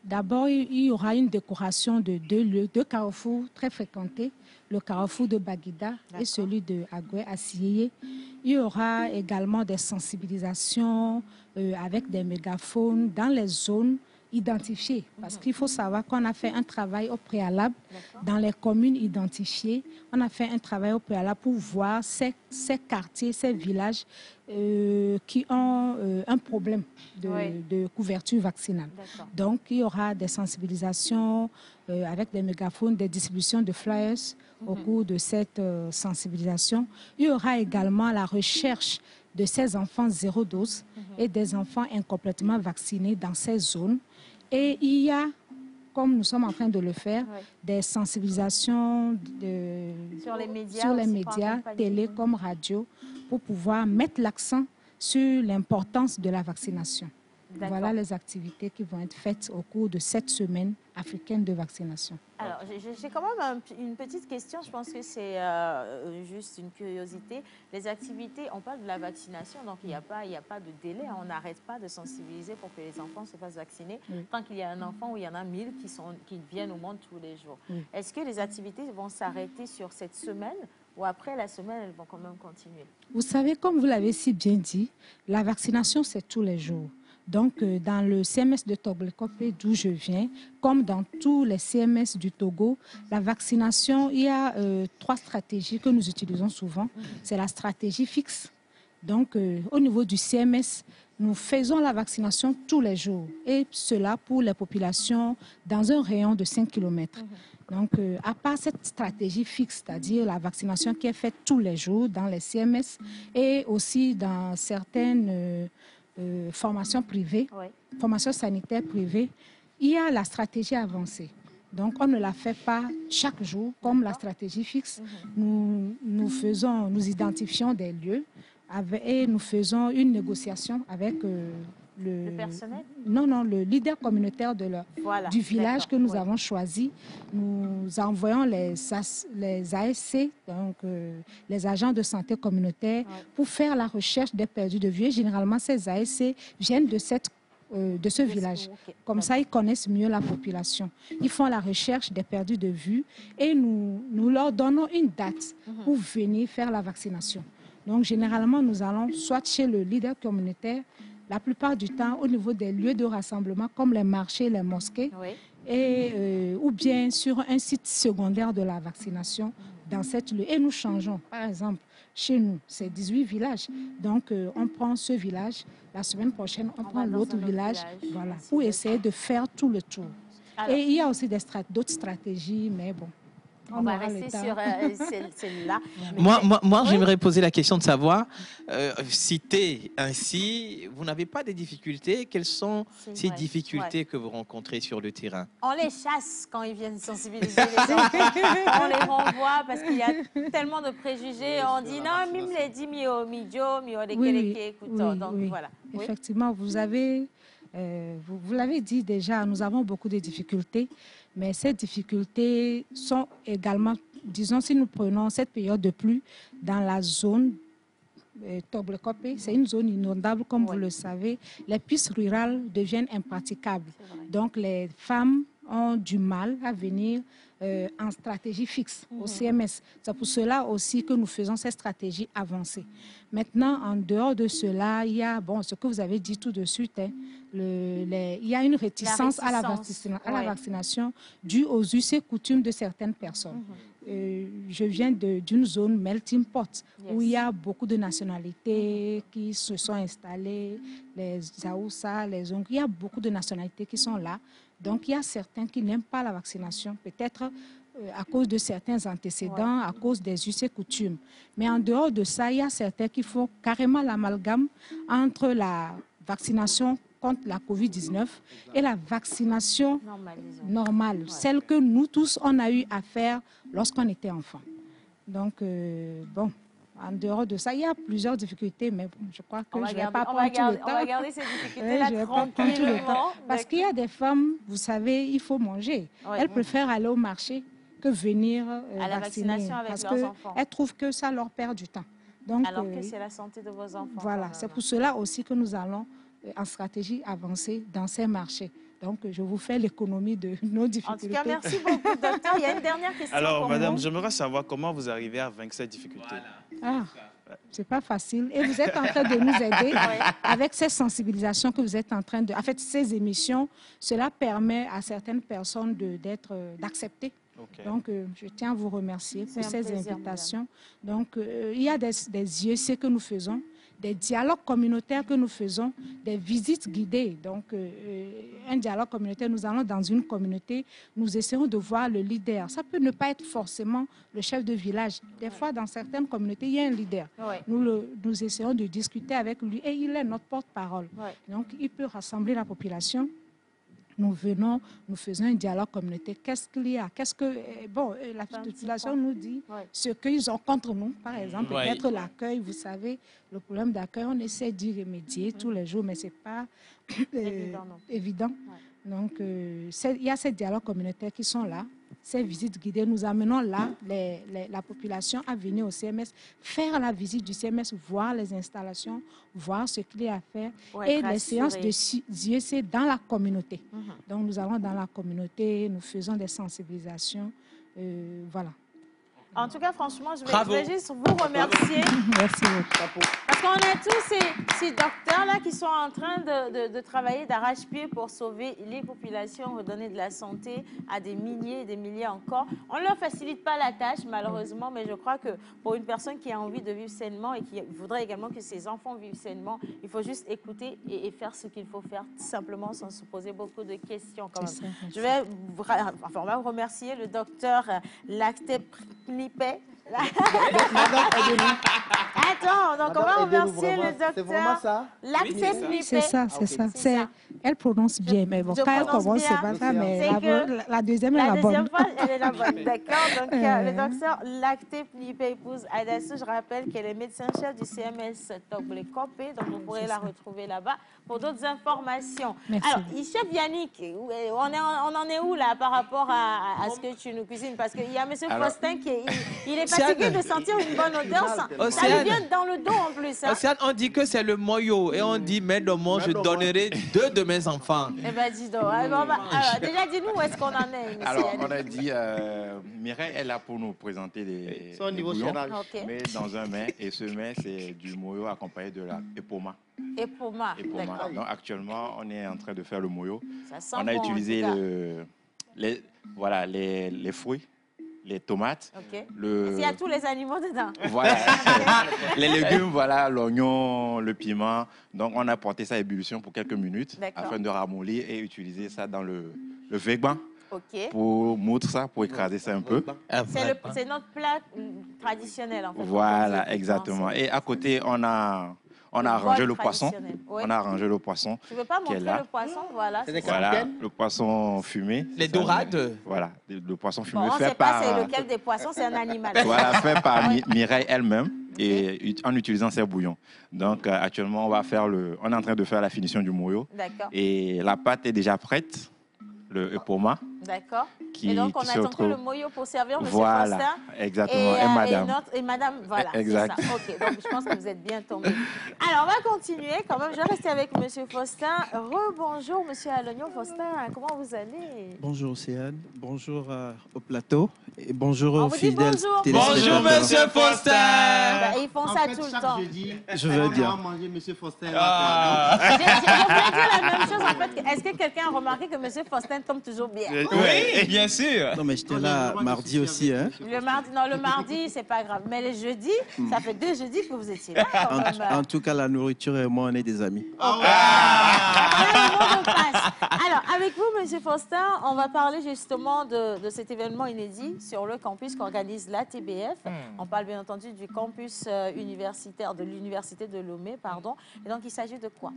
D'abord, il y aura une décoration de 2 lieux, 2 carrefours très fréquentés, le carrefour de Baguida et celui de Agoué à Siyeye. Il y aura également des sensibilisations avec des mégaphones dans les zones identifiées. Parce qu'il faut savoir qu'on a fait un travail au préalable dans les communes identifiées. On a fait un travail au préalable pour voir ces quartiers, ces villages qui ont un problème de couverture vaccinale. Donc, il y aura des sensibilisations avec des mégaphones, des distributions de flyers au cours de cette sensibilisation. Il y aura également la recherche de ces enfants 0 dose et des enfants incomplètement vaccinés dans ces zones. Et il y a, comme nous sommes en train de le faire, des sensibilisations sur les médias télé comme radio, pour pouvoir mettre l'accent sur l'importance de la vaccination. Voilà les activités qui vont être faites au cours de cette semaine africaine de vaccination. Alors, j'ai quand même une petite question. Je pense que c'est juste une curiosité. Les activités, on parle de la vaccination, donc il n'y a pas de délai. On n'arrête pas de sensibiliser pour que les enfants se fassent vacciner. Tant qu'il y a un enfant ou il y en a 1000 qui viennent au monde tous les jours. Est-ce que les activités vont s'arrêter sur cette semaine ou après la semaine, elles vont quand même continuer? Vous savez, comme vous l'avez si bien dit, la vaccination, c'est tous les jours. Donc, dans le CMS de Togolekopé, d'où je viens, comme dans tous les CMS du Togo, la vaccination, il y a 3 stratégies que nous utilisons souvent. C'est la stratégie fixe. Donc, au niveau du CMS, nous faisons la vaccination tous les jours. Et cela pour les populations dans un rayon de 5 km. Donc, à part cette stratégie fixe, c'est-à-dire la vaccination qui est faite tous les jours dans les CMS et aussi dans certaines formations privées, formations sanitaires privées, il y a la stratégie avancée. Donc, on ne la fait pas chaque jour comme la stratégie fixe. Nous identifions des lieux et nous faisons une négociation avec le personnel? Non, le leader communautaire du village que nous avons choisi. Nous envoyons les ASC, donc les agents de santé communautaire, pour faire la recherche des perdus de vue. Généralement, ces ASC viennent de ce village. Comme ça, ils connaissent mieux la population. Ils font la recherche des perdus de vue et nous leur donnons une date pour venir faire la vaccination. Donc, généralement, nous allons soit chez le leader communautaire, la plupart du temps au niveau des lieux de rassemblement comme les marchés, les mosquées, ou bien sur un site secondaire de la vaccination dans cette lieu. Et nous changeons. Par exemple, chez nous, c'est 18 villages. Donc, on prend ce village. La semaine prochaine, on prend l'autre village, voilà, pour essayer de faire tout le tour. Alors, et il y a aussi d'autres stratégies, mais bon. On va rester sur celle-là. Moi j'aimerais poser la question de savoir, citer ainsi, vous n'avez pas de difficultés. Quelles sont ces difficultés que vous rencontrez sur le terrain? On les chasse quand ils viennent sensibiliser les enfants. On les renvoie parce qu'il y a tellement de préjugés. On dit non, mime les dit mio, donc voilà. Effectivement, vous l'avez dit déjà, nous avons beaucoup de difficultés. Mais ces difficultés sont également, disons, si nous prenons cette période de pluie dans la zone Toblecopé, c'est une zone inondable, comme vous le savez. Les pistes rurales deviennent impraticables. Donc, les femmes ont du mal à venir en stratégie fixe au CMS. C'est pour cela aussi que nous faisons ces stratégies avancées. Maintenant, en dehors de cela, il y a, ce que vous avez dit tout de suite, il y a une réticence à la vaccination due aux us et coutumes de certaines personnes. Je viens d'une zone melting pot où il y a beaucoup de nationalités qui se sont installées, les Zaoussa, les Ong, il y a beaucoup de nationalités qui sont là. Donc, il y a certains qui n'aiment pas la vaccination, peut-être à cause de certains antécédents, à cause des us et coutumes. Mais en dehors de ça, il y a certains qui font carrément l'amalgame entre la vaccination contre la COVID-19 et la vaccination normale, celle que nous tous, on a eu à faire lorsqu'on était enfant. Donc, en dehors de ça, il y a plusieurs difficultés, mais je crois que je ne vais pas prendre tout le temps. On va garder ces difficultés-là tranquillement. Parce qu'il y a des femmes, vous savez, il faut manger. Elles préfèrent aller au marché que venir à la vaccination avec leurs enfants. Parce qu'elles trouvent que ça leur perd du temps. Donc, alors que c'est la santé de vos enfants. Voilà, c'est pour cela aussi que nous allons en stratégie avancée dans ces marchés. Donc, je vous fais l'économie de nos difficultés. En tout cas, merci beaucoup, docteur. Il y a une dernière question. Alors, madame, j'aimerais savoir comment vous arrivez à vaincre cette difficulté. C'est pas facile. Et vous êtes en train de nous aider avec ces sensibilisations que vous êtes en train de... En fait, ces émissions, cela permet à certaines personnes d'accepter. Donc, je tiens à vous remercier pour ces invitations. Donc, il y a des IEC que nous faisons, des dialogues communautaires que nous faisons, des visites guidées. Donc, un dialogue communautaire, nous allons dans une communauté, nous essayons de voir le leader. Ça peut ne pas être forcément le chef de village. Des fois, dans certaines communautés, il y a un leader. Nous essayons de discuter avec lui et il est notre porte-parole. Donc, il peut rassembler la population. Nous faisons un dialogue communautaire. Qu'est-ce qu'il y a? La population nous dit ce qu'ils ont contre nous, par exemple. Peut-être l'accueil, vous savez, le problème d'accueil, on essaie d'y remédier tous les jours, mais ce n'est pas évident. Donc, il y a ces dialogues communautaires qui sont là, ces visites guidées. Nous amenons là la population à venir au CMS, faire la visite du CMS, voir les installations, voir ce qu'il y a à faire et les séances de JEC dans la communauté. Donc, nous allons dans la communauté, nous faisons des sensibilisations. Voilà. En tout cas, franchement, je vais juste vous remercier. Merci beaucoup. Parce qu'on a tous ces docteurs-là qui sont en train de travailler d'arrache-pied pour sauver les populations, redonner de la santé à des milliers et des milliers encore. On ne leur facilite pas la tâche, malheureusement, mais je crois que pour une personne qui a envie de vivre sainement et qui voudrait également que ses enfants vivent sainement, il faut juste écouter et faire ce qu'il faut faire, tout simplement, sans se poser beaucoup de questions. Quand même. Je vais, on va remercier le docteur Lactepnipé. Attends, donc on va remercier le docteur. C'est vraiment ça? Lactepnipé. C'est ça, c'est ça. Elle prononce bien, mais bon, quand elle commence, c'est pas ça, mais la deuxième est la bonne. La deuxième fois, elle est la bonne, d'accord. Donc, le docteur Lactepnipé épouse Adassou, je rappelle qu'elle est médecin-chef du CMS Togblé-Kopé, donc vous pourrez la retrouver là-bas pour d'autres informations. Merci. Alors, chef Yannick, on en est où là par rapport à ce que tu nous cuisines? Parce qu'il y a M. Faustin qui est fatigué de sentir une bonne odeur. Ça lui vient dans le dos en plus. Hein? Océane, on dit que c'est le moyo et on dit, mais demain, je donnerai 2 de mes enfants. Eh bien, dis donc. Alors, déjà, dis-nous où est-ce qu'on en est, monsieur. Alors, on a dit, Mireille est là pour nous présenter des bouillons, mais dans un mets. Et ce mets, c'est du moyo accompagné de la époma. Époma. Donc, actuellement, on est en train de faire le moyo. Ça sent on a bon, utilisé les fruits, les tomates. Il y a tous les animaux dedans. Voilà. Les légumes, voilà, l'oignon, le piment. Donc, on a porté ça à ébullition pour quelques minutes afin de ramollir et utiliser ça dans le vegban. Pour moudre ça, pour écraser ça un peu. C'est notre plat traditionnel, en fait. Voilà, exactement. Et à côté, on a arrangé le poisson. Oui. On a arrangé le poisson. Tu ne veux pas montrer le poisson? Voilà. Voilà, le poisson fumé. Les dorades. Voilà, le poisson fumé Bon, fait par... c'est lequel des poissons, c'est un animal. Voilà, fait par Mireille elle-même et en utilisant ses bouillons. Donc, actuellement, on est en train de faire la finition du moyo. D'accord. Et la pâte est déjà prête, le epoma. D'accord. Et donc, on attend que le moyo pour servir M. Voilà, Faustin. exactement. Et madame. Et madame, voilà. Exact. C'est ça. OK, donc je pense que vous êtes bien tombés. Alors, on va continuer quand même. Je vais rester avec M. Faustin. Rebonjour, M. Alognon Faustin. Comment vous allez? Bonjour, Océane. Bonjour au plateau. Et bonjour aux fidèles téléspectateurs. Bonjour, M. Faustin. Ils font ça tout le temps. Je veux dire. On va manger M. Faustin. Je voulais dire la même chose, en fait. Est-ce que quelqu'un a remarqué que M. Faustin tombe toujours bien? Oui, bien sûr. Non, mais j'étais là mardi aussi. Hein. Le mardi, c'est pas grave. Mais le jeudi, ça fait 2 jeudis que vous étiez là. En tout cas, la nourriture et moi, on est des amis. Alors, avec vous, M. Faustin, on va parler justement de cet événement inédit sur le campus qu'organise la TBF. On parle bien entendu du campus universitaire de l'Université de Lomé, pardon. Et donc, il s'agit de quoi?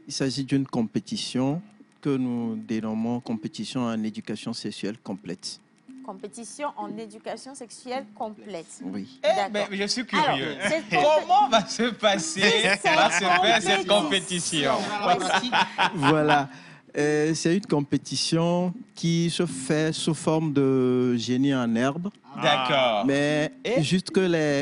Il s'agit d'une compétition que nous dénommons compétition en éducation sexuelle complète. Compétition en éducation sexuelle complète. Oui. Mais je suis curieux. Comment va se passer cette compétition? Voilà. C'est une compétition qui se fait sous forme de génie en herbe. D'accord. Mais juste que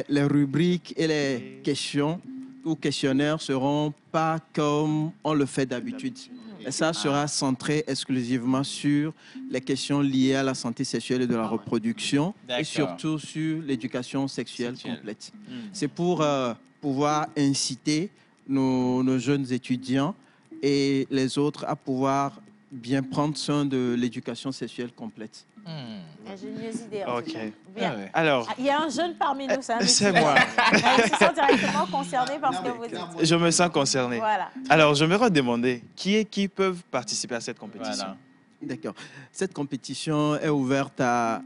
les rubriques et les questions ou questionnaires seront pas comme on le fait d'habitude. Et ça sera centré exclusivement sur les questions liées à la santé sexuelle et de la reproduction et surtout sur l'éducation sexuelle complète. C'est pour pouvoir inciter nos jeunes étudiants et les autres à pouvoir bien prendre soin de l'éducation sexuelle complète. Ingénieuse idée. OK. Bien. Alors, il y a un jeune parmi nous, c'est moi. Ils se sont directement concernés par ce que vous dites. Je me sens concerné. Voilà. Alors, je me demander qui peuvent participer à cette compétition. Voilà. D'accord. Cette compétition est ouverte à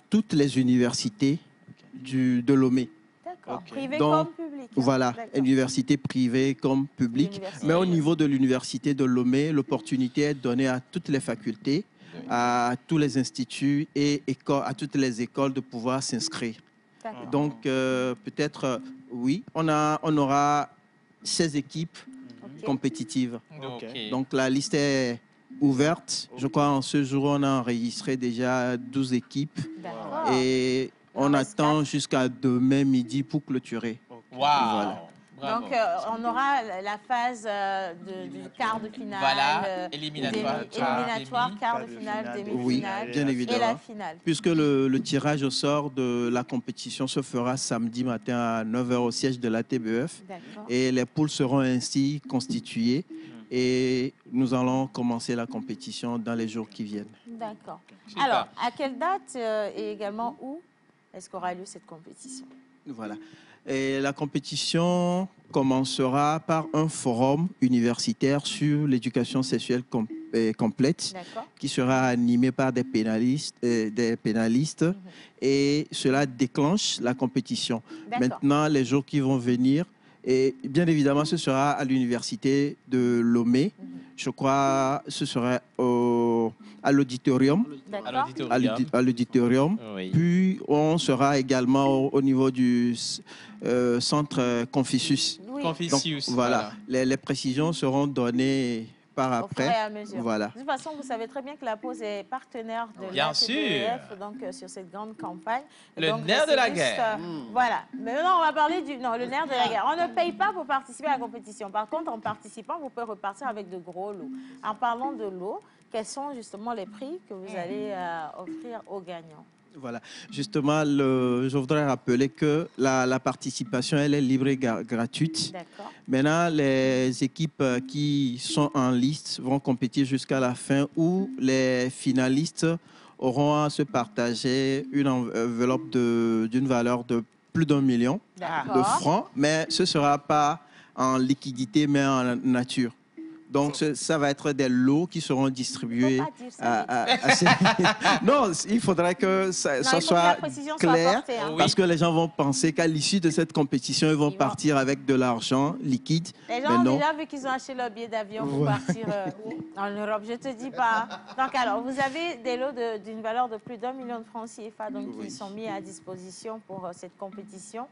toutes les universités de Lomé. D'accord. Privé comme public. Voilà, université privée comme publique. Mais au niveau de l'université de Lomé, l'opportunité est donnée à toutes les facultés, à tous les instituts et à toutes les écoles de pouvoir s'inscrire. Donc, peut-être, oui, on aura 16 équipes compétitives. Donc, la liste est ouverte. Je crois en ce jour, on a enregistré déjà 12 équipes. Et on attend jusqu'à demain midi pour clôturer. Wow. Voilà. Donc, on aura la phase du quart de finale. Voilà, éliminatoire, quart de finale, demi-finale. Oui, bien évidemment. Et la finale. Puisque le tirage au sort de la compétition se fera samedi matin à 9h au siège de la TBF. Et les poules seront ainsi constituées. Et nous allons commencer la compétition dans les jours qui viennent. D'accord. Alors, à quelle date et également où est-ce qu'aura lieu cette compétition? Voilà. Et la compétition commencera par un forum universitaire sur l'éducation sexuelle complète qui sera animé par des pénalistes. Et cela déclenche la compétition. Maintenant, les jours qui vont venir, et bien évidemment, ce sera à l'université de Lomé. Je crois que ce sera à l'auditorium. À l'auditorium. Oui. Puis, on sera également au niveau du centre Confucius. Oui. Confucius. Donc, voilà. Les précisions seront données par après. Au fur et à mesure. Voilà. De toute façon, vous savez très bien que la pause est partenaire de la TBF, donc sur cette grande campagne. Le nerf de la guerre. Voilà. Mais maintenant, on va parler du le nerf de la guerre. On ne paye pas pour participer à la compétition. Par contre, en participant, vous pouvez repartir avec de gros lots. En parlant de lots, quels sont justement les prix que vous allez offrir aux gagnants? Voilà. Justement, je voudrais rappeler que la participation, elle est libre et gratuite. Maintenant, les équipes qui sont en liste vont compétir jusqu'à la fin où les finalistes auront à se partager une enveloppe d'une valeur de plus d'1 million de francs. Mais ce ne sera pas en liquidité, mais en nature. Donc, ça va être des lots qui seront distribués. Non, il faudrait que ça soit clair, parce que les gens vont penser qu'à l'issue de cette compétition, ils vont partir avec de l'argent liquide. Les gens ont déjà vu qu'ils ont acheté leur billet d'avion pour partir en Europe. Je ne te dis pas. Donc, alors, vous avez des lots d'une valeur de plus d'1 million de francs CFA qui sont mis à disposition pour cette compétition.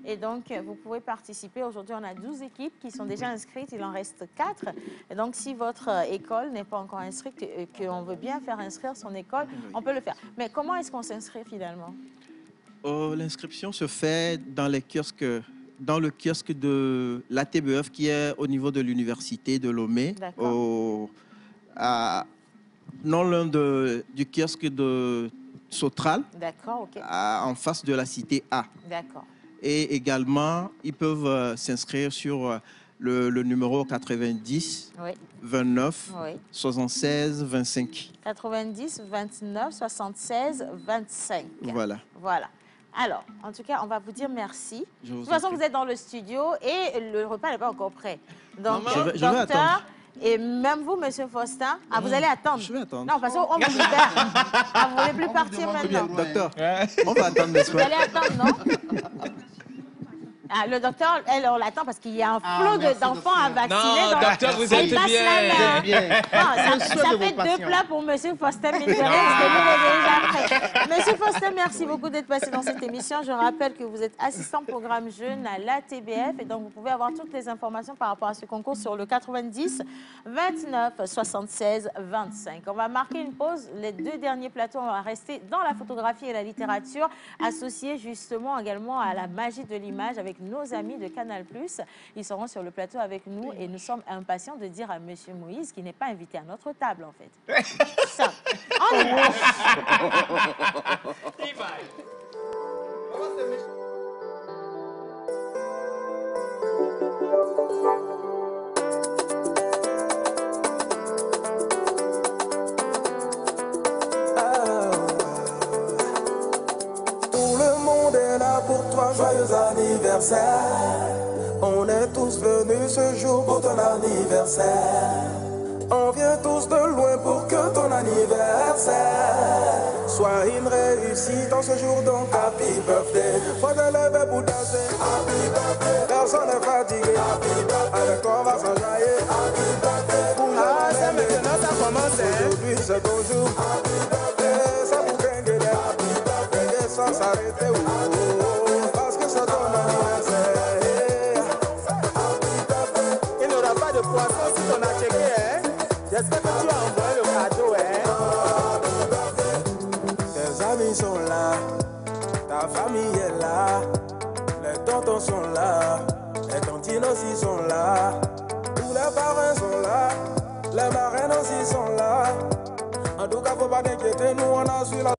Et donc, vous pouvez participer. Aujourd'hui, on a 12 équipes qui sont déjà inscrites. Il en reste 4. Et donc, si votre école n'est pas encore inscrite et qu'on veut bien faire inscrire son école, on peut le faire. Mais comment est-ce qu'on s'inscrit finalement? L'inscription se fait dans les kiosques, dans le kiosque de la TBF qui est au niveau de l'université de Lomé. Non loin du kiosque de Sotral. En face de la cité A. D'accord. Et également, ils peuvent s'inscrire sur le numéro 90 29 76 25. 90 29 76 25. Voilà. Voilà. Alors, en tout cas, on va vous dire merci. De toute façon, vous êtes dans le studio et le repas n'est pas encore prêt. Donc, je vais attendre. Et même vous, Monsieur Faustin, vous allez attendre. Je vais attendre. Non, parce qu'on vous libère. Vous ne voulez plus partir maintenant. Docteur, on va attendre, n'est-ce pas? Vous allez attendre, non? Le docteur, elle, on l'attend parce qu'il y a un flot d'enfants à vacciner. Non, docteur, vous êtes bien. Ça fait 2 plats pour Monsieur Faustin Mitterrand. Monsieur Faustin, merci beaucoup d'être passé dans cette émission. Je rappelle que vous êtes assistant programme jeune à l'ATBF et donc vous pouvez avoir toutes les informations par rapport à ce concours sur le 90 29 76 25. On va marquer une pause. Les 2 derniers plateaux, on va rester dans la photographie et la littérature, associés justement également à la magie de l'image avec nos amis de Canal+. Ils seront sur le plateau avec nous et nous sommes impatients de dire à Monsieur Moïse qu'il n'est pas invité à notre table, en fait. Ça, on y va. Pour toi, joyeux anniversaire. On est tous venus ce jour pour ton anniversaire. On vient tous de loin pour que ton anniversaire soit une réussite en ce jour, donc happy birthday. Faut te lever pour danser, happy birthday. Personne n'est fatigué, happy birthday. Avec toi on va s'enjailler, happy birthday. C'est maintenant ça commence. Aujourd'hui c'est ton jour, happy birthday. Ça vous gagne, happy birthday. Sans s'arrêter, parce que c'est ton anniversaire. Il n'y aura pas de poisson si on a checké, hein. J'espère que tu as envoyé le cadeau, hein. Tes amis sont là, ta famille est là, les tontons sont là, Les cantines aussi sont là. Tous les parrains sont là. Les marraines aussi sont là. En tout cas, faut pas t'inquiéter, nous on a su la...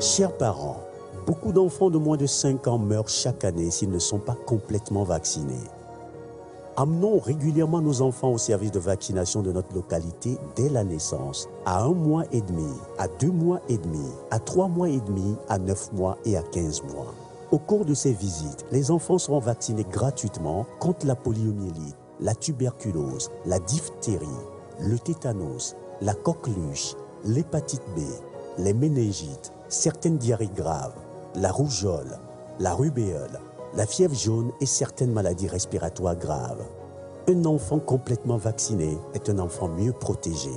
Chers parents, beaucoup d'enfants de moins de 5 ans meurent chaque année s'ils ne sont pas complètement vaccinés. Amenons régulièrement nos enfants au service de vaccination de notre localité dès la naissance, à 1 mois et demi, à 2 mois et demi, à 3 mois et demi, à 9 mois et à 15 mois. Au cours de ces visites, les enfants seront vaccinés gratuitement contre la poliomyélite, la tuberculose, la diphtérie, le tétanos, la coqueluche, l'hépatite B, les méningites, certaines diarrhées graves, la rougeole, la rubéole, la fièvre jaune et certaines maladies respiratoires graves. Un enfant complètement vacciné est un enfant mieux protégé.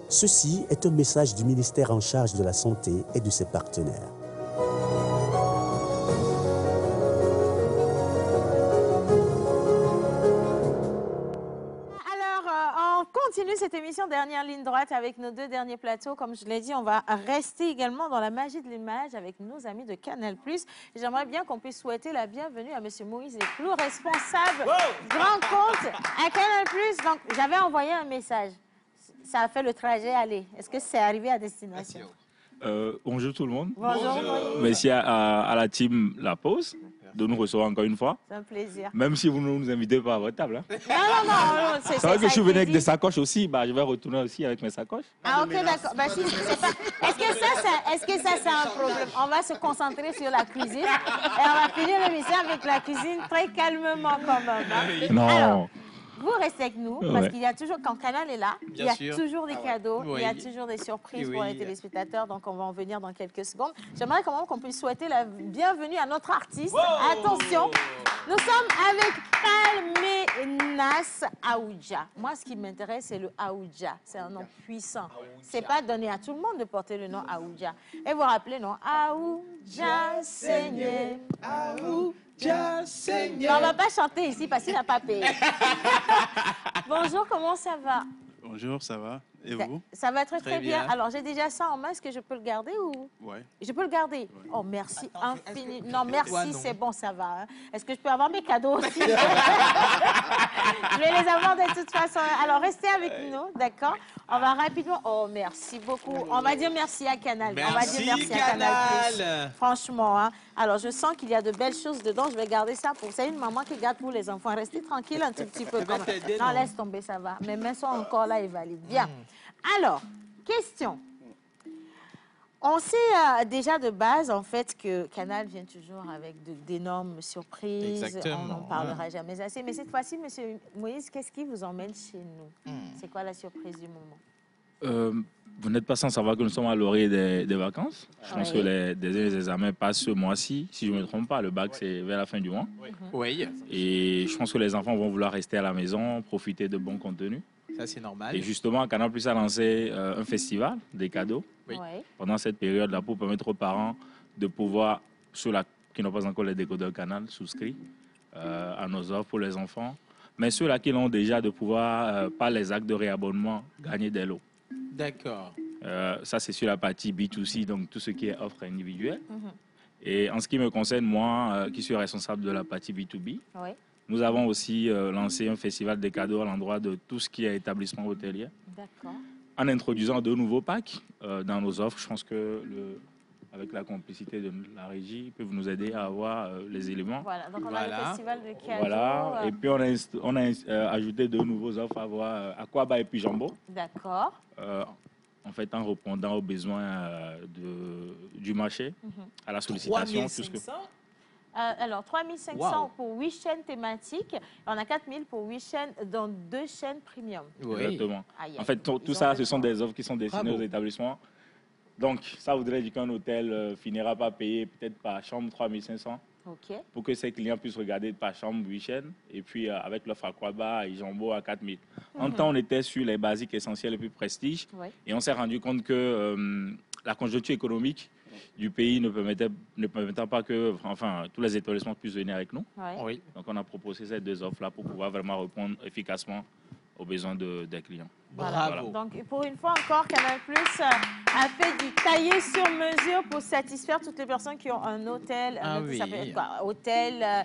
Ceci est un message du ministère en charge de la Santé et de ses partenaires. Continue cette émission Dernière Ligne Droite avec nos 2 derniers plateaux. Comme je l'ai dit, on va rester également dans la magie de l'image avec nos amis de Canal+. J'aimerais bien qu'on puisse souhaiter la bienvenue à M. Moïse Eclou, responsable grand compte à Canal+. Donc, j'avais envoyé un message. Ça a fait le trajet aller. Est-ce que c'est arrivé à destination? Bonjour tout le monde. Bonjour. Merci à la team La Pause de nous recevoir encore une fois. C'est un plaisir. Même si vous ne nous invitez pas à votre table. Hein. Non. C'est vrai que je suis venu avec des sacoches aussi. Bah, je vais retourner aussi avec mes sacoches. Ah, ok, d'accord. Bah, est-ce que ça, c'est un problème? On va se concentrer sur la cuisine et on va finir l'émission avec la cuisine très calmement quand même. Hein. Non. Alors, vous restez avec nous parce qu'il y a toujours, quand Canal est là, il y a toujours des cadeaux, il y a toujours des surprises pour les téléspectateurs. Donc, on va en venir dans quelques secondes. J'aimerais quand même qu'on puisse souhaiter la bienvenue à notre artiste. Attention, nous sommes avec Palmenas Aoudja. Moi, ce qui m'intéresse, c'est le Aoudja. C'est un nom puissant. C'est pas donné à tout le monde de porter le nom Aoudja. Et vous rappelez, non? Aoudja, Seigneur. Aoudja. Non, on ne va pas chanter ici parce qu'il n'a pas payé. Bonjour, comment ça va? Bonjour, ça va. Et vous? Ça va très bien. Alors, j'ai déjà ça en main. Est-ce que je peux le garder ou? Oui. Je peux le garder? Ouais. Oh, merci infiniment. Non, merci, c'est bon, ça va. Hein. Est-ce que je peux avoir mes cadeaux aussi? Je vais les avoir de toute façon. Alors, restez avec nous, d'accord? On va rapidement... Oh, merci beaucoup. On va dire merci à Canal. Merci, on va dire merci à Canal+. Franchement, hein. Alors, je sens qu'il y a de belles choses dedans. Je vais garder ça pour... C'est une maman qui garde pour les enfants. Restez tranquille un tout petit peu. Non, laisse tomber, ça va. Mes mains sont encore là et valides. Bien. Alors, question. On sait déjà de base, en fait, que Canal vient toujours avec d'énormes surprises. Exactement. On n'en parlera jamais assez. Mais cette fois-ci, M. Moïse, qu'est-ce qui vous emmène chez nous? C'est quoi la surprise du moment? Vous n'êtes pas sans savoir que nous sommes à l'orée des vacances. Je pense que les examens passent ce mois-ci. Si je ne me trompe pas, le bac, c'est vers la fin du mois. Oui. Et je pense que les enfants vont vouloir rester à la maison, profiter de bons contenus. Ça, c'est normal. Et justement, Canal+ a lancé un festival des cadeaux pendant cette période-là pour permettre aux parents de pouvoir, ceux-là qui n'ont pas encore les décodeurs Canal, souscrits à nos offres pour les enfants. Mais ceux-là qui l'ont déjà, de pouvoir, par les actes de réabonnement, gagner des lots. D'accord. Ça, c'est sur la partie B2C, donc tout ce qui est offre individuelle. Et en ce qui me concerne, moi, qui suis responsable de la partie B2B, nous avons aussi lancé un festival des cadeaux à l'endroit de tout ce qui est établissement hôtelier. D'accord. En introduisant 2 nouveaux packs dans nos offres. Je pense que, avec la complicité de la régie, ils peuvent nous aider à avoir les éléments. Voilà, donc on a le festival de cadeaux. Voilà, et puis on a ajouté 2 nouveaux offres à avoir Aquaba et puis Jumbo. D'accord. En fait, en répondant aux besoins du marché, à la sollicitation. 3500 alors, 3500 pour 8 chaînes thématiques. On a 4000 pour 8 chaînes dans 2 chaînes premium. Oui. Exactement. En fait, tout ça, ce sont des offres qui sont destinées aux établissements. Donc, ça voudrait dire qu'un hôtel finira par payer peut-être par chambre 3500 pour que ses clients puissent regarder par chambre 8 chaînes. Et puis, avec l'offre Aquaba et Jumbo à 4000. En temps, on était sur les basiques essentielles et puis prestige. Et on s'est rendu compte que la conjoncture économique du pays ne permettant pas que tous les établissements puissent venir avec nous. Donc, on a proposé ces 2 offres-là pour pouvoir vraiment répondre efficacement aux besoins des clients. Voilà. Bravo. Donc, pour une fois encore, Canal+ a fait du taillé sur mesure pour satisfaire toutes les personnes qui ont un hôtel, ça peut être quoi, hôtel,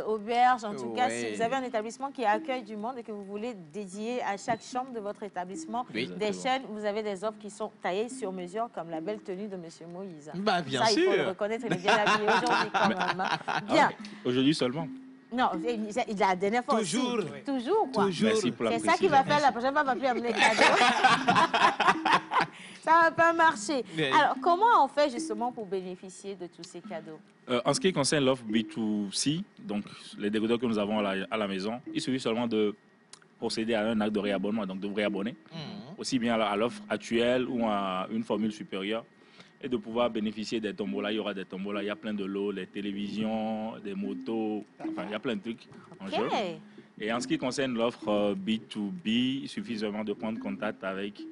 auberge, en tout cas, si vous avez un établissement qui accueille du monde et que vous voulez dédier à chaque chambre de votre établissement des chaînes, vous avez des offres qui sont taillées sur mesure, comme la belle tenue de M. Moïse. Bah, bien ça, sûr. Il faut le reconnaître, il est bien habillé aujourd'hui quand même. Bien. Aujourd'hui seulement. Non, il a la dernière fois toujours. Aussi. Toujours, quoi. Toujours. C'est ça qui va faire la prochaine fois, va plus amener cadeaux. Ça va pas marcher. Mais... Alors, comment on fait justement pour bénéficier de tous ces cadeaux? En ce qui concerne l'offre B2C, donc les décodeurs que nous avons à la maison, il suffit seulement de procéder à un acte de réabonnement, donc de vous réabonner, aussi bien à l'offre actuelle ou à une formule supérieure, et de pouvoir bénéficier des tombolas. Il y aura des tombolas, il y a plein de lots, les télévisions, des motos, enfin, il y a plein de trucs en jeu. Et en ce qui concerne l'offre B2B, il suffit seulement de prendre contact avec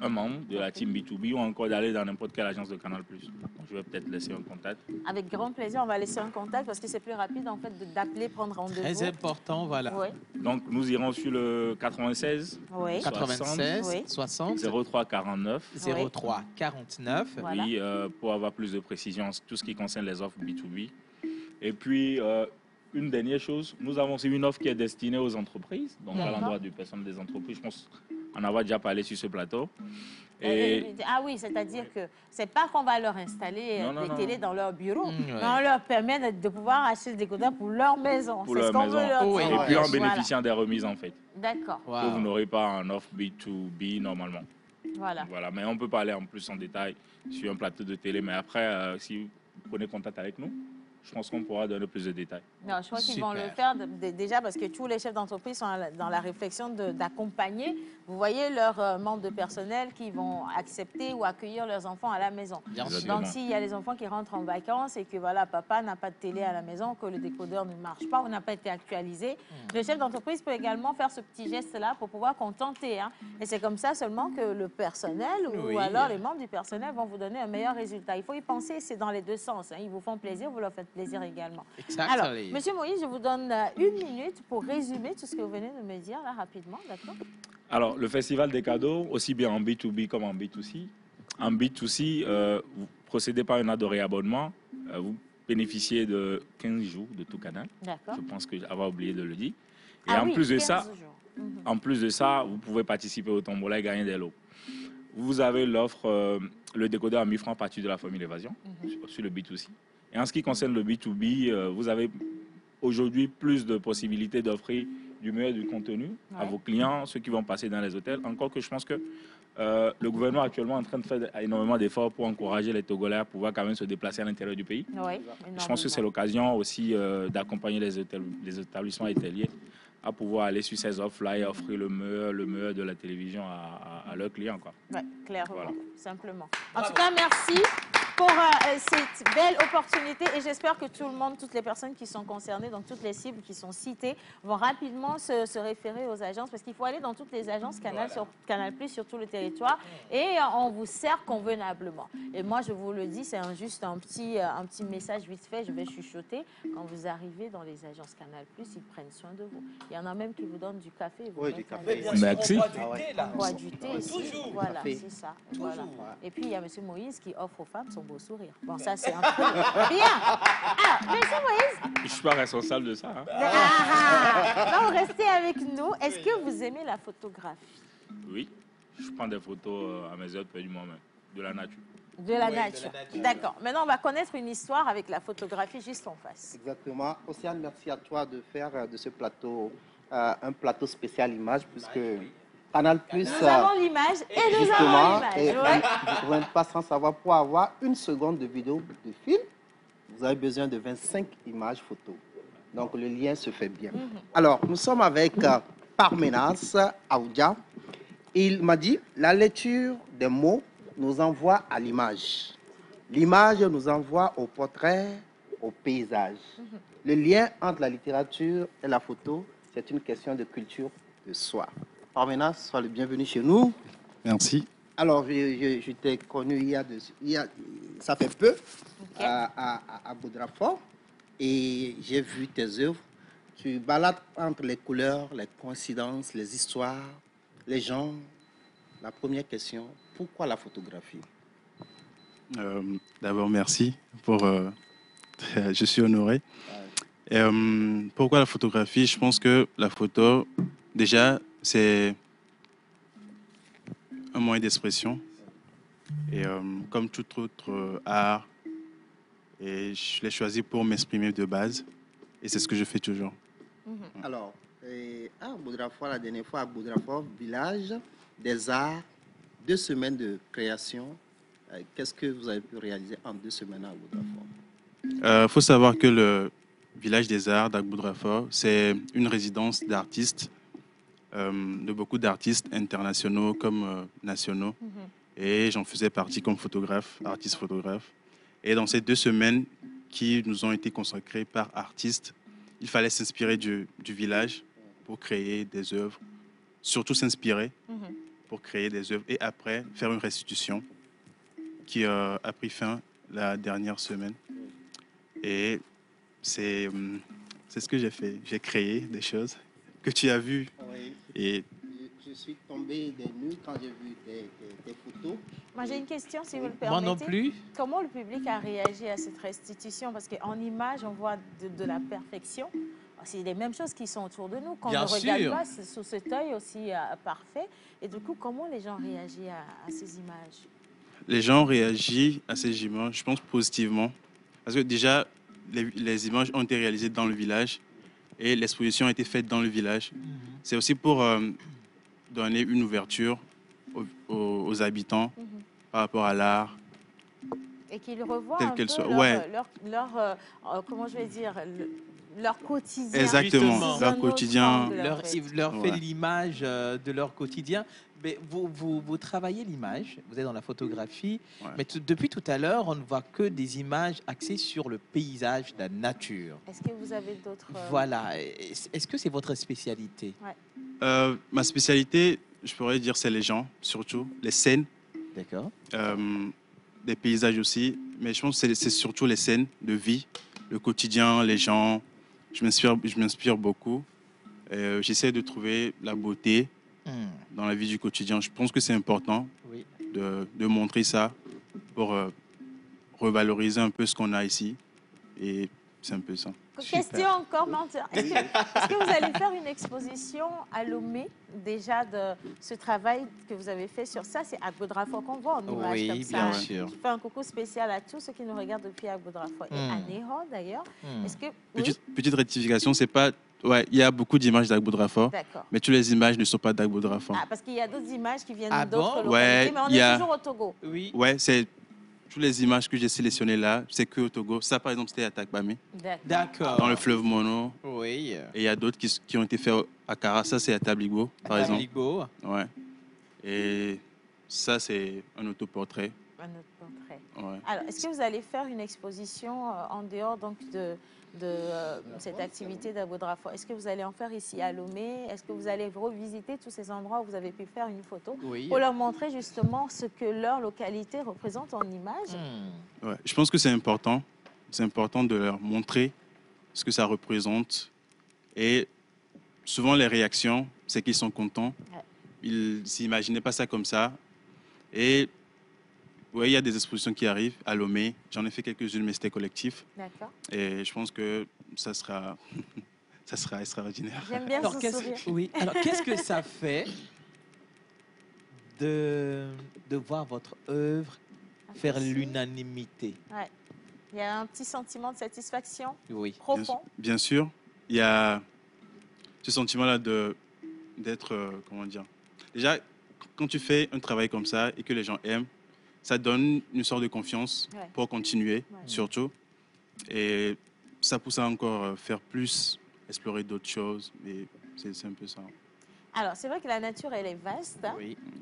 un membre de la team B2B ou encore d'aller dans n'importe quelle agence de Canal+. Donc, je vais peut-être laisser un contact. Avec grand plaisir, on va laisser un contact parce que c'est plus rapide en fait d'appeler, prendre rendez-vous. Très important, voilà. Oui. Donc nous irons sur le 96 96 60 03 49 03 49. Voilà. Oui, pour avoir plus de précision sur tout ce qui concerne les offres B2B. Et puis une dernière chose, nous avons aussi une offre qui est destinée aux entreprises, donc à l'endroit du personnel des entreprises. Je pense en avoir déjà parlé sur ce plateau. Ah oui, c'est-à-dire que c'est pas qu'on va leur installer des télés dans leur bureau, mais on leur permet de pouvoir acheter des décodeurs pour leur maison. C'est ce qu'on veut leur dire. Et puis en bénéficiant des remises en fait. D'accord. Que vous n'aurez pas en offre B2B normalement. Voilà. Mais on peut parler en plus en détail sur un plateau de télé. Mais après, si vous prenez contact avec nous, je pense qu'on pourra donner plus de détails. Non, je crois qu'ils vont le faire déjà parce que tous les chefs d'entreprise sont dans la réflexion d'accompagner, vous voyez, leurs membres de personnel qui vont accepter ou accueillir leurs enfants à la maison. Donc, s'il y a les enfants qui rentrent en vacances et que voilà, papa n'a pas de télé à la maison, que le décodeur ne marche pas ou n'a pas été actualisé, le chef d'entreprise peut également faire ce petit geste-là pour pouvoir contenter. Hein. Et c'est comme ça seulement que le personnel ou alors les membres du personnel vont vous donner un meilleur résultat. Il faut y penser, c'est dans les deux sens. Hein. Ils vous font plaisir, vous leur faites plaisir également. Exactement. Alors, Monsieur Moïse, je vous donne 1 minute pour résumer tout ce que vous venez de me dire là rapidement, d'accord? Alors, le Festival des cadeaux, aussi bien en B2B comme en B2C. En B2C, vous procédez par un acte de réabonnement. Vous bénéficiez de 15 jours de tout canal. D'accord. Je pense que j'avais oublié de le dire. Et en plus de ça, vous pouvez participer au tombola et gagner des lots. Vous avez l'offre, le décodeur à 1000 francs à partir de la formule évasion sur le B2C. Et en ce qui concerne le B2B, vous avez aujourd'hui plus de possibilités d'offrir du meilleur du contenu à vos clients, ceux qui vont passer dans les hôtels. Encore que je pense que le gouvernement est actuellement en train de faire énormément d'efforts pour encourager les Togolais à pouvoir quand même se déplacer à l'intérieur du pays. Je pense que c'est l'occasion aussi d'accompagner les établissements hôteliers à pouvoir aller sur ces offres-là et offrir le meilleur de la télévision à leurs clients. Oui, clairement, simplement. En tout cas, merci pour cette belle opportunité et j'espère que tout le monde, toutes les personnes qui sont concernées, donc toutes les cibles qui sont citées, vont rapidement se référer aux agences parce qu'il faut aller dans toutes les agences Canal+, sur tout le territoire et on vous sert convenablement. Et moi, je vous le dis, c'est juste un petit message vite fait, je vais chuchoter. Quand vous arrivez dans les agences Canal+, ils prennent soin de vous. Il y en a même qui vous donnent du café. Oui, du café. Merci. On boit du thé ici. Voilà, c'est ça. Voilà. Et puis, il y a M. Moïse qui offre aux femmes son beau sourire. Bon, ça, c'est un peu... Bien. Alors, M. Moïse... Je ne suis pas responsable de ça. Donc, restez avec nous. Est-ce que vous aimez la photographie? Oui. Je prends des photos à mes heures du moment, de la nature. De la nature. D'accord. Maintenant, on va connaître une histoire avec la photographie juste en face. Exactement. Océane, merci à toi de faire de ce plateau un plateau spécial image, puisque Canal+... Nous avons l'image et nous avons l'image. Vous n'êtes pas sans savoir, pour avoir 1 seconde de vidéo de film, vous avez besoin de 25 images photos. Donc, le lien se fait bien. Alors, nous sommes avec Parmenas Aoudia. Il m'a dit, la lecture des mots nous envoie à l'image. L'image nous envoie au portrait, au paysage. Le lien entre la littérature et la photo, c'est une question de culture de soi. Parmenas, sois le bienvenu chez nous. Merci. Alors, je t'ai connu ça fait peu à Boudrafort et j'ai vu tes œuvres Tu balades entre les couleurs, les coïncidences, les histoires, les gens. La première question, pourquoi la photographie? D'abord, merci pour... je suis honoré. Pourquoi la photographie? Je pense que la photo, déjà, c'est un moyen d'expression. Et comme tout autre art, et je l'ai choisi pour m'exprimer de base. Et c'est ce que je fais toujours. Alors, à Boudrafoy, la dernière fois, à Boudrafoy, village des arts, 2 semaines de création. Qu'est-ce que vous avez pu réaliser en 2 semaines à Boudrafoy? Il faut savoir que le village des arts d'Agboudrafoy, c'est une résidence d'artistes, de beaucoup d'artistes internationaux comme nationaux. Et j'en faisais partie comme photographe, artiste photographe. Et dans ces 2 semaines qui nous ont été consacrées par artistes, il fallait s'inspirer du village pour créer des œuvres, surtout s'inspirer pour créer des œuvres et après faire une restitution qui a pris fin la dernière semaine. Et c'est ce que j'ai fait. J'ai créé des choses que tu as vues. Oui. Et je suis tombé des nues quand j'ai vu des photos. Moi, j'ai une question, si vous le permettez. Moi non plus. Comment le public a réagi à cette restitution? Parce qu'en image, on voit de la perfection. C'est les mêmes choses qui sont autour de nous. Quand on ne regarde pas sous cet œil aussi parfait. Et du coup, comment les gens réagissent à ces images? Les gens réagissent à ces images, je pense, positivement. Parce que déjà, les images ont été réalisées dans le village et l'exposition a été faite dans le village. C'est aussi pour donner une ouverture aux habitants par rapport à l'art. Et qu'ils revoient un peu comment je vais dire, leur quotidien. Exactement, leur quotidien. Leur fait l'image de leur quotidien. Mais vous travaillez l'image, vous êtes dans la photographie, mais depuis tout à l'heure, on ne voit que des images axées sur le paysage, la nature. Est-ce que vous avez d'autres... Voilà. Est-ce que c'est votre spécialité? Ma spécialité, je pourrais dire, c'est les gens, surtout, les scènes. D'accord. Des paysages aussi, mais je pense que c'est surtout les scènes de vie, le quotidien, les gens. Je m'inspire beaucoup. J'essaie de trouver la beauté dans la vie du quotidien. Je pense que c'est important de montrer ça pour revaloriser un peu ce qu'on a ici. Et c'est un peu ça. Question encore, menteur. Est-ce que vous allez faire une exposition à Lomé, déjà de ce travail que vous avez fait sur ça? C'est Agboudrafoy qu'on voit en image comme ça. Oui, bien sûr. Je fais un coucou spécial à tous ceux qui nous regardent depuis Agboudrafoy et à Néron d'ailleurs. Est-ce que petite rectification, c'est pas... Ouais, il y a beaucoup d'images d'Agboudrafoy, mais toutes les images ne sont pas d'Agboudrafoy. Ah, parce qu'il y a d'autres images qui viennent d'autres localités, mais on est toujours au Togo. Oui. Ouais, c'est... Toutes les images que j'ai sélectionnées là, c'est que au Togo. Ça, par exemple, c'était à Takbami. D'accord. Dans le fleuve Mono. Oui. Et il y a d'autres qui ont été faits à Kara. Ça, c'est à Tabligo, par exemple. Tabligo. Ouais. Et ça, c'est un autoportrait. Un autoportrait. Ouais. Alors, est-ce que vous allez faire une exposition en dehors donc, de cette activité d'Agboudrafoy? Est-ce que vous allez en faire ici à Lomé? Est-ce que vous allez revisiter tous ces endroits où vous avez pu faire une photo pour leur montrer justement ce que leur localité représente en image? Ouais. Je pense que c'est important. C'est important de leur montrer ce que ça représente. Et souvent, les réactions, c'est qu'ils sont contents. Ils ne s'imaginaient pas ça comme ça. Et oui, il y a des expositions qui arrivent à Lomé. J'en ai fait quelques-unes, mais c'était collectif. D'accord. Et je pense que ça sera extraordinaire. J'aime bien ce sourire. Oui. Alors, qu'est-ce que ça fait de voir votre œuvre faire l'unanimité? Ouais. Il y a un petit sentiment de satisfaction profond. Bien sûr. Il y a ce sentiment-là d'être, comment dire. Déjà, quand tu fais un travail comme ça et que les gens aiment, ça donne une sorte de confiance pour continuer, surtout. Et ça pousse à encore faire plus, explorer d'autres choses. Et c'est un peu ça. Alors, c'est vrai que la nature, elle est vaste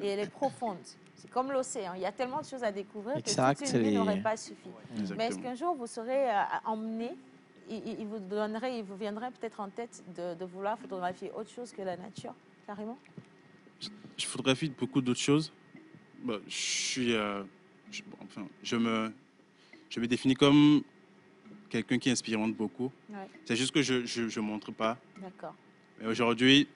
et elle est profonde. C'est comme l'océan. Il y a tellement de choses à découvrir que toute une vie n'aurait pas suffi. Exactement. Mais est-ce qu'un jour, vous serez emmené, il vous viendrait peut-être en tête de vouloir photographier autre chose que la nature, carrément? Je photographie beaucoup d'autres choses. Bah, je me définis comme quelqu'un qui inspire beaucoup. Ouais. C'est juste que je ne montre pas. D'accord. Mais aujourd'hui,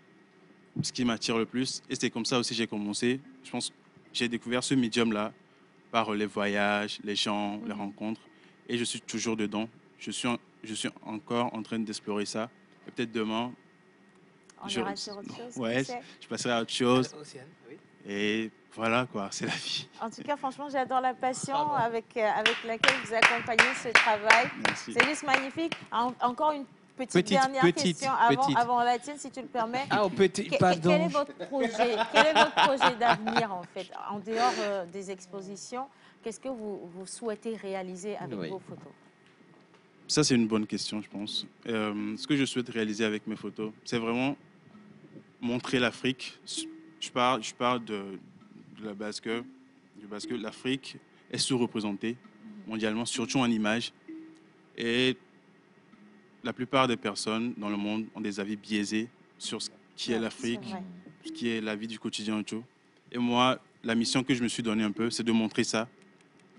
ce qui m'attire le plus, et c'est comme ça aussi que j'ai commencé, je pense que j'ai découvert ce médium-là par les voyages, les gens, les rencontres. Et je suis toujours dedans. Je suis encore en train d'explorer ça. Et peut-être demain, on ira sur autre chose. Ouais, je passerai à autre chose. Et voilà, quoi, c'est la vie. En tout cas, franchement, j'adore la passion avec laquelle vous accompagnez ce travail. C'est juste magnifique. Encore une petite dernière question avant la tienne, si tu le permets. Ah, pardon. Quel est votre projet d'avenir, en fait, en dehors des expositions? Qu'est-ce que vous souhaitez réaliser avec vos photos? Ça, c'est une bonne question, je pense. Ce que je souhaite réaliser avec mes photos, c'est vraiment montrer l'Afrique. Je parle de la base que l'Afrique est sous-représentée mondialement, surtout en images. Et la plupart des personnes dans le monde ont des avis biaisés sur ce qui est l'Afrique, ce qui est la vie du quotidien et tout. Et moi, la mission que je me suis donnée un peu, c'est de montrer ça,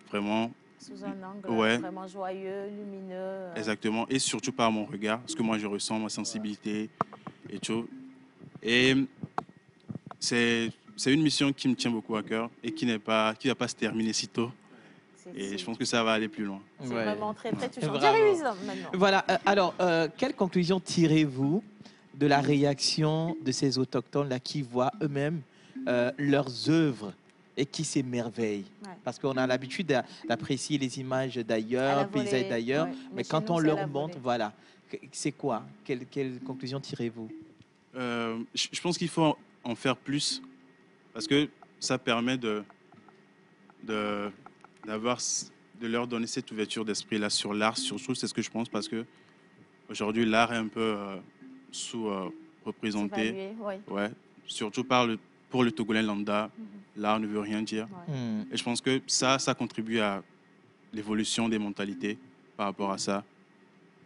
vraiment. Sous un angle vraiment joyeux, lumineux. Exactement, et surtout par mon regard, ce que moi je ressens, ma sensibilité et tout. Et c'est une mission qui me tient beaucoup à cœur et qui ne va pas se terminer si tôt. Et je pense que ça va aller plus loin. C'est vraiment très touchant. Maintenant. Voilà, alors, quelle conclusion tirez-vous de la réaction de ces autochtones-là qui voient eux-mêmes leurs œuvres et qui s'émerveillent? Parce qu'on a l'habitude d'apprécier les images d'ailleurs, paysages d'ailleurs, mais quand on leur montre, voilà, c'est quoi? Quelle conclusion tirez-vous? Je pense qu'il faut en faire plus parce que ça permet de leur donner cette ouverture d'esprit-là sur l'art, surtout, c'est ce que je pense, parce que aujourd'hui l'art est un peu sous-représenté. Surtout pour le Togolais lambda, l'art ne veut rien dire. Et je pense que ça contribue à l'évolution des mentalités par rapport à ça.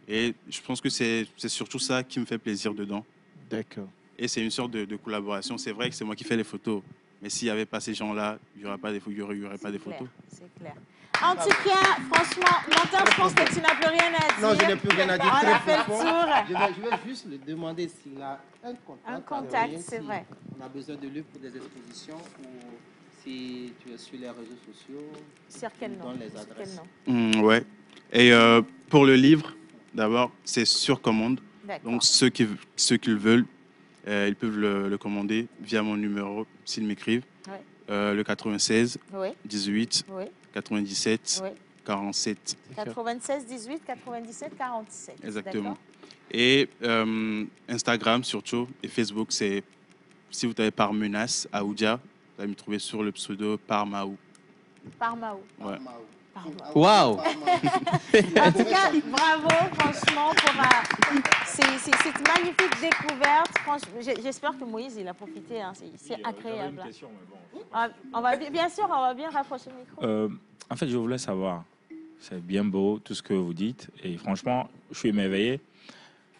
Et je pense que c'est surtout ça qui me fait plaisir dedans. D'accord. Et c'est une sorte de collaboration. C'est vrai que c'est moi qui fais les photos, mais s'il n'y avait pas ces gens-là, il n'y aurait pas des photos. C'est clair. En tout cas, franchement, Monteur, je pense que tu n'as plus rien à dire. Non, je n'ai plus rien à dire. On a fait le tour. Je vais juste lui demander s'il a un contact. Un contact, c'est vrai. On a besoin de lui pour des expositions ou si tu es sur les réseaux sociaux. Sur quel nom? Donne les adresses. Ouais. Et pour le livre, d'abord, c'est sur commande. Donc, ceux qui le veulent, ils peuvent le commander via mon numéro, s'ils m'écrivent. Le 96 18 97 47. 96 18 97 47. Exactement. Et Instagram surtout et Facebook, c'est si vous tapez par menace Aoudia, vous allez me trouver sur le pseudo Parmaou. Parmaou. Ouais. Waouh. En tout cas, bravo, franchement, pour cette magnifique découverte. J'espère que Moïse, il a profité. Hein. C'est agréable. Une question, mais bon. Bien sûr, on va bien rapprocher le micro. En fait, je voulais savoir, c'est bien beau tout ce que vous dites. Et franchement, je suis émerveillé.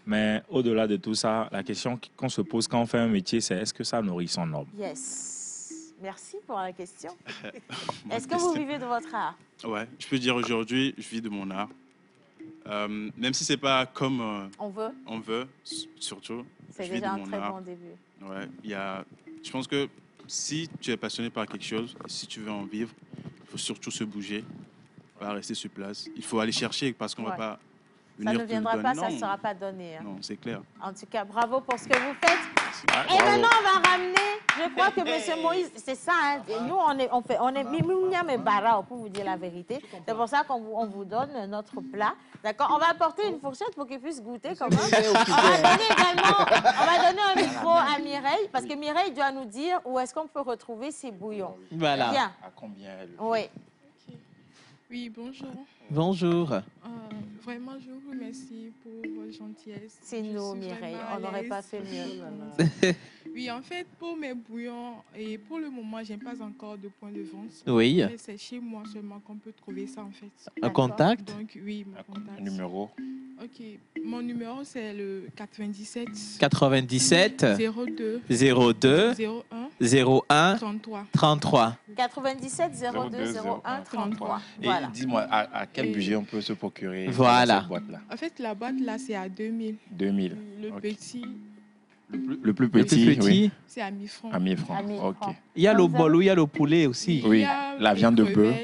Mais au-delà de tout ça, la question qu'on se pose quand on fait un métier, c'est est-ce que ça nourrit son homme? Yes. Merci pour la question. Est-ce que vous vivez de votre art? Ouais, je peux dire aujourd'hui, je vis de mon art. Même si c'est pas comme on veut, surtout. C'est déjà un très bon début. Ouais, je pense que si tu es passionné par quelque chose, si tu veux en vivre, il faut surtout se bouger, pas rester sur place. Il faut aller chercher parce qu'on va pas venir. Ça ne viendra pas, ça ne sera pas donné. Hein. Non, c'est clair. En tout cas, bravo pour ce que vous faites. Et maintenant, on va ramener. Je crois que M. Moïse, c'est ça. Hein. Nous, on est Mimounia mais Bara, pour vous dire la vérité. C'est pour ça qu'on vous donne notre plat. D'accord? On va apporter une fourchette pour qu'il puisse goûter quand même. On va donner un micro à Mireille, parce que Mireille doit nous dire où est-ce qu'on peut retrouver ces bouillons. Voilà. Bien. À combien elle... Oui. Okay. Oui, bonjour. Bonjour. Vraiment, je vous remercie pour votre gentillesse. C'est nous, Mireille. On n'aurait pas fait mieux. Oui, en fait, pour mes bouillons, et pour le moment, je n'ai pas encore de point de vente. Oui. Mais c'est chez moi seulement qu'on peut trouver ça, en fait. Un contact? Donc, oui, mon contact. Un numéro? Ok. Mon numéro, c'est le 97... 97... 02... 02... 01... 01 33. 97 02 01 33. Voilà. Et dis-moi, à quel budget on peut se procurer cette boîte-là? En fait, la boîte là, c'est à 2000. 2000. Le petit. Le plus petit, oui. C'est à 1000 francs. À 1000 francs, ok. Il y a le bolo, il y a le poulet aussi. Oui, la viande de bœuf.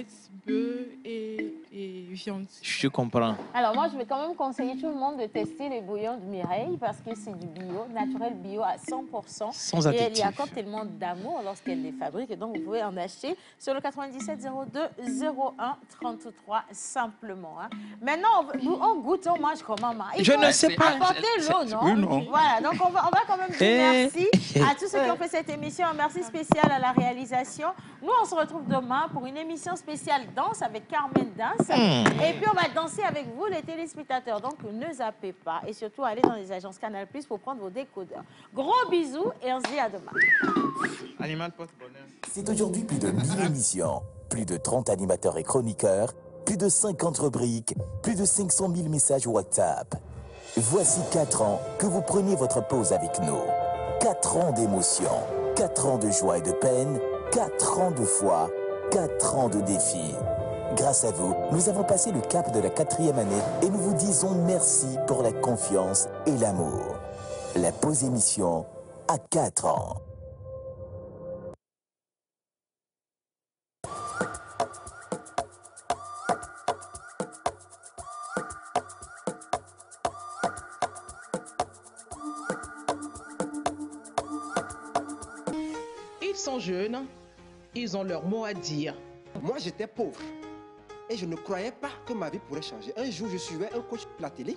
Bœuf et viande. Je comprends. Alors moi, je vais quand même conseiller tout le monde de tester les bouillons de Mireille parce que c'est du bio, naturel bio à 100%. Sans additifs. Et elle y accorde tellement d'amour lorsqu'elle les fabrique. Et donc, vous pouvez en acheter sur le 97 02 01 33 simplement. Hein. Maintenant, on goûte au mange comment? Je ne sais pas. Apporter l'eau, non? Oui, non. Voilà, donc on va quand même dire merci à tous ceux qui ont fait cette émission. Un merci spécial à la réalisation. Nous, on se retrouve demain pour une émission spéciale danse avec Carmen Danse. Et puis, on va danser avec vous, les téléspectateurs. Donc, ne zappez pas. Et surtout, allez dans les agences Canal+ pour prendre vos décodeurs. Gros bisous et on se dit à demain. Animal porte-bonheur. C'est aujourd'hui plus de 1000 émissions, plus de 30 animateurs et chroniqueurs, plus de 50 rubriques, plus de 500 000 messages WhatsApp. Voici 4 ans que vous preniez votre pause avec nous. 4 ans d'émotion, 4 ans de joie et de peine, 4 ans de foi, 4 ans de défis. Grâce à vous, nous avons passé le cap de la 4e année et nous vous disons merci pour la confiance et l'amour. La pause émission à 4 ans. Ils sont jeunes, ils ont leur mot à dire. Moi, j'étais pauvre et je ne croyais pas que ma vie pourrait changer. Un jour, je suivais un coach à la télé